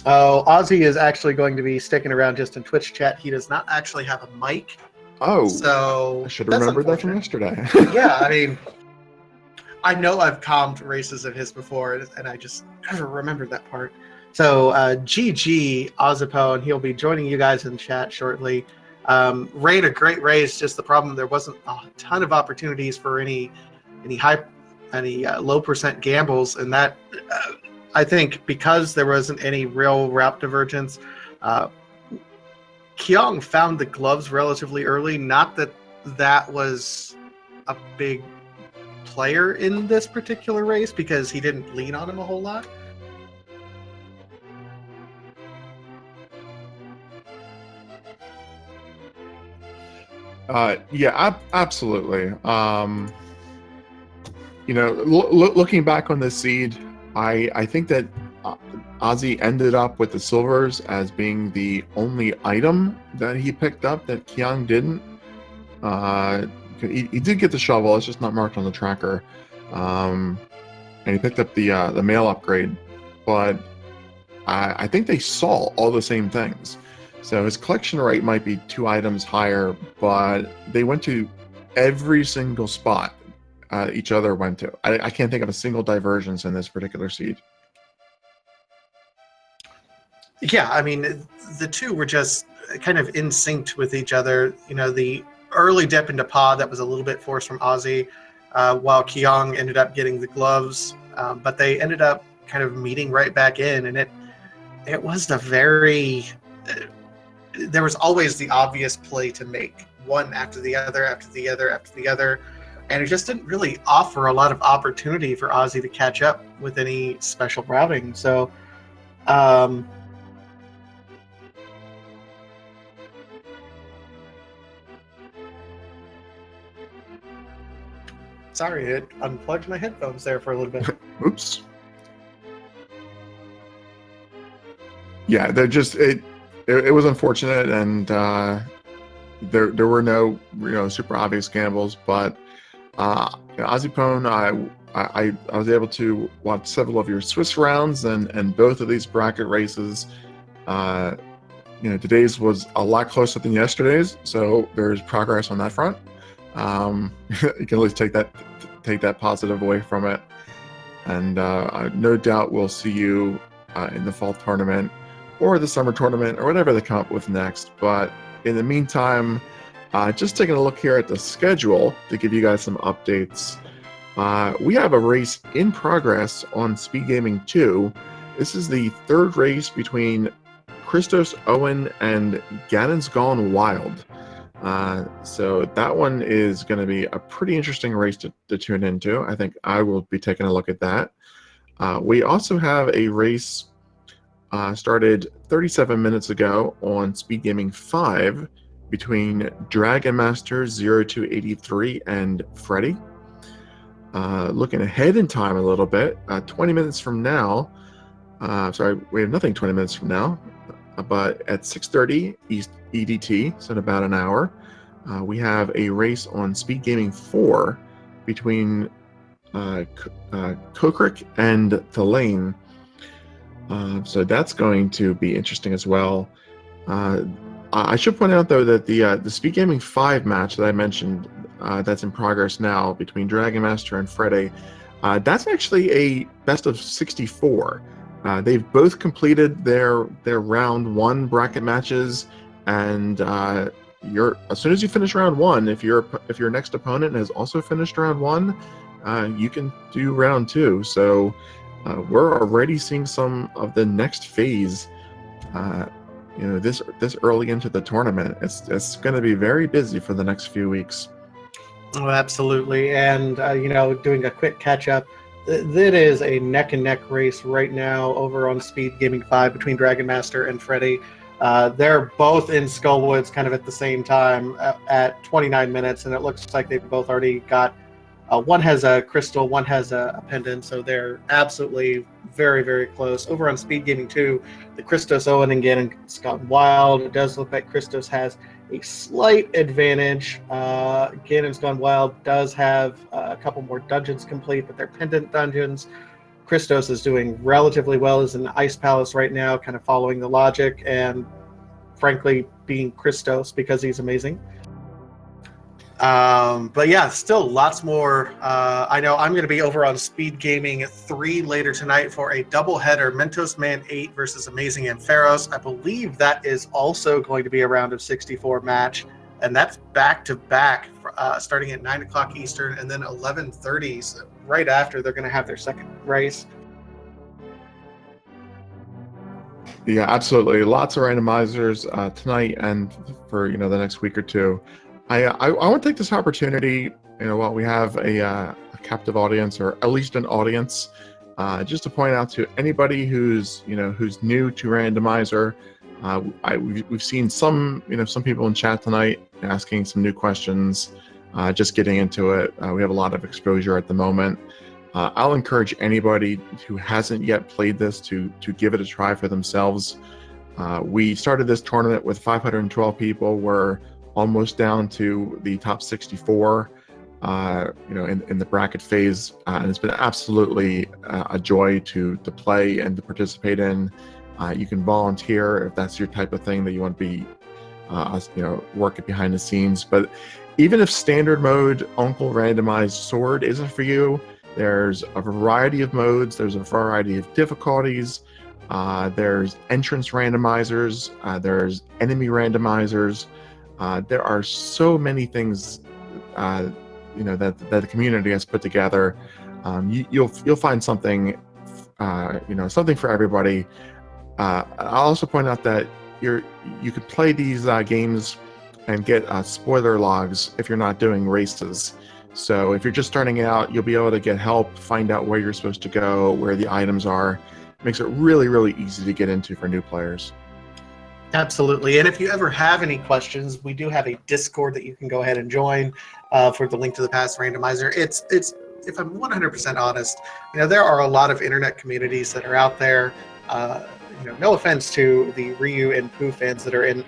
Oh, Ozzy is actually going to be sticking around just in Twitch chat. He does not actually have a mic. Oh, so I should have remembered that from yesterday. Yeah, I mean, I know I've calmed races of his before, and I just never remembered that part. So GG ozipone, he'll be joining you guys in chat shortly. Ran a great race. Just the problem, there wasn't a ton of opportunities for any low percent gambles, and that I think because there wasn't any real route divergence. Kyong found the gloves relatively early. Not that that was a big player in this particular race, because he didn't lean on him a whole lot. Yeah, absolutely. Looking back on the seed, I think that Ozzy ended up with the silvers as being the only item that he picked up that Kyong didn't. He did get the shovel; it's just not marked on the tracker. And he picked up the mail upgrade, but I think they saw all the same things. So his collection rate might be 2 items higher, but they went to every single spot each other went to. I can't think of a single divergence in this particular seed. Yeah, I mean, the two were just kind of in sync with each other. You know, the early dip into pod that was a little bit forced from Ozzy, while Kyong ended up getting the gloves, but they ended up kind of meeting right back in, and it was the very. There was always the obvious play to make, one after the other, after the other, after the other, and it just didn't really offer a lot of opportunity for Ozzy to catch up with any special routing. So, sorry, it unplugged my headphones there for a little bit. Oops. Yeah, they're just it was unfortunate, and there were no super obvious gambles, but ozipone, I was able to watch several of your Swiss rounds and both of these bracket races. Today's was a lot closer than yesterday's, so there's progress on that front. You can at least take that positive away from it, and no doubt we'll see you in the fall tournament or the summer tournament or whatever they come up with next. But in the meantime, just taking a look here at the schedule to give you guys some updates. We have a race in progress on Speed Gaming 2. This is the third race between Christos Owen and Ganon's Gone Wild. So that one is going to be a pretty interesting race to tune into. I think I will be taking a look at that. We also have a race started 37 minutes ago on Speed Gaming 5 between Dragon Master 0283 and Freddy. Looking ahead in time a little bit, 20 minutes from now, sorry, we have nothing 20 minutes from now, but at 6:30 East EDT, so in about an hour, we have a race on Speed Gaming 4 between Kokrik and Thalane. So that's going to be interesting as well. I should point out, though, that the Speed Gaming 5 match that I mentioned, that's in progress now between Dragon Master and Freddy, that's actually a best of 64. They've both completed their round 1 bracket matches, and as soon as you finish round 1, if your next opponent has also finished round 1, you can do round 2. So we're already seeing some of the next phase. This early into the tournament, it's going to be very busy for the next few weeks. Oh, absolutely. And, doing a quick catch up, that is a neck and neck race right now over on Speed Gaming 5 between Dragon Master and Freddy. They're both in Skullwoods kind of at the same time at 29 minutes, and it looks like they've both already got one has a crystal, one has a pendant, so they're absolutely very, very close. Over on Speed Gaming 2, the Christos Owen and Ganon's Gone Wild. It does look like Christos has a slight advantage. Ganon's Gone Wild does have a couple more dungeons complete, but they're pendant dungeons. Christos is doing relatively well as an Ice Palace right now, kind of following the logic and frankly being Christos because he's amazing. But yeah, still lots more. I know I'm going to be over on Speed Gaming 3 later tonight for a doubleheader, Mentos Man 8 versus Amazing Ampharos. I believe that is also going to be a round of 64 match, and that's back-to-back, starting at 9 o'clock Eastern and then 11:30. So right after, they're going to have their second race. Yeah, absolutely. Lots of randomizers tonight and for the next week or two. I want to take this opportunity, while we have a captive audience, or at least an audience, just to point out to anybody who's new to Randomizer. We've seen some people in chat tonight asking some new questions, just getting into it. We have a lot of exposure at the moment. I'll encourage anybody who hasn't yet played this to give it a try for themselves. We started this tournament with 512 people. We're almost down to the top 64, in the bracket phase, and it's been absolutely a joy to play and to participate in. You can volunteer if that's your type of thing that you want to be, working behind the scenes. But even if standard mode Uncle Randomized Sword isn't for you, there's a variety of modes. There's a variety of difficulties. There's entrance randomizers. There's enemy randomizers. There are so many things, that the community has put together. You'll find something, something for everybody. I'll also point out that you could play these games and get spoiler logs if you're not doing races. So if you're just starting out, you'll be able to get help, find out where you're supposed to go, where the items are. It makes it really, really easy to get into for new players. Absolutely. And if you ever have any questions, we do have a Discord that you can go ahead and join for the link to the past randomizer. It's if I'm 100% honest, there are a lot of internet communities that are out there. No offense to the Ryu and Pooh fans that are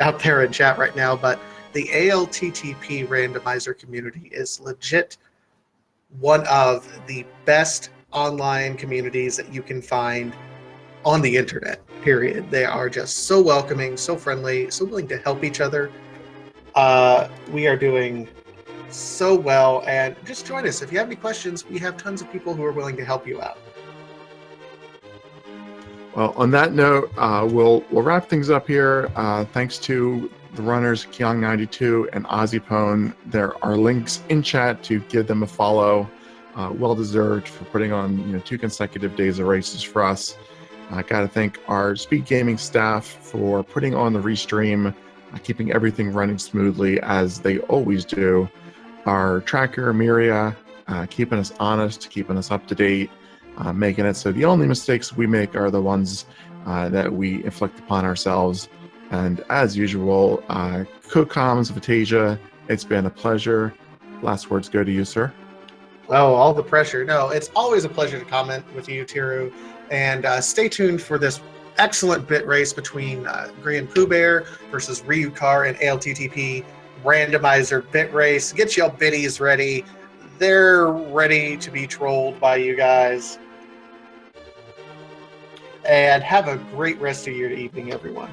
out there in chat right now, but the ALTTP randomizer community is legit one of the best online communities that you can find on the internet, period. They are just so welcoming, so friendly, so willing to help each other. We are doing so well, and just join us. If you have any questions, we have tons of people who are willing to help you out. Well, on that note, we'll wrap things up here. Thanks to the runners Kyong92 and ozipone. There are links in chat to give them a follow. Well deserved for putting on 2 consecutive days of races for us. I got to thank our Speed Gaming staff for putting on the restream, keeping everything running smoothly as they always do. Our tracker Miria, keeping us honest, keeping us up to date, making it so the only mistakes we make are the ones that we inflict upon ourselves. And as usual, Co-Coms of Atasia, it's been a pleasure. Last words go to you, sir. Oh, all the pressure. No, it's always a pleasure to comment with you, Tiru. And stay tuned for this excellent bit race between Gray and Pooh Bear versus Ryukar and ALTTP randomizer bit race. Get y'all biddies ready. They're ready to be trolled by you guys. And have a great rest of your evening, everyone.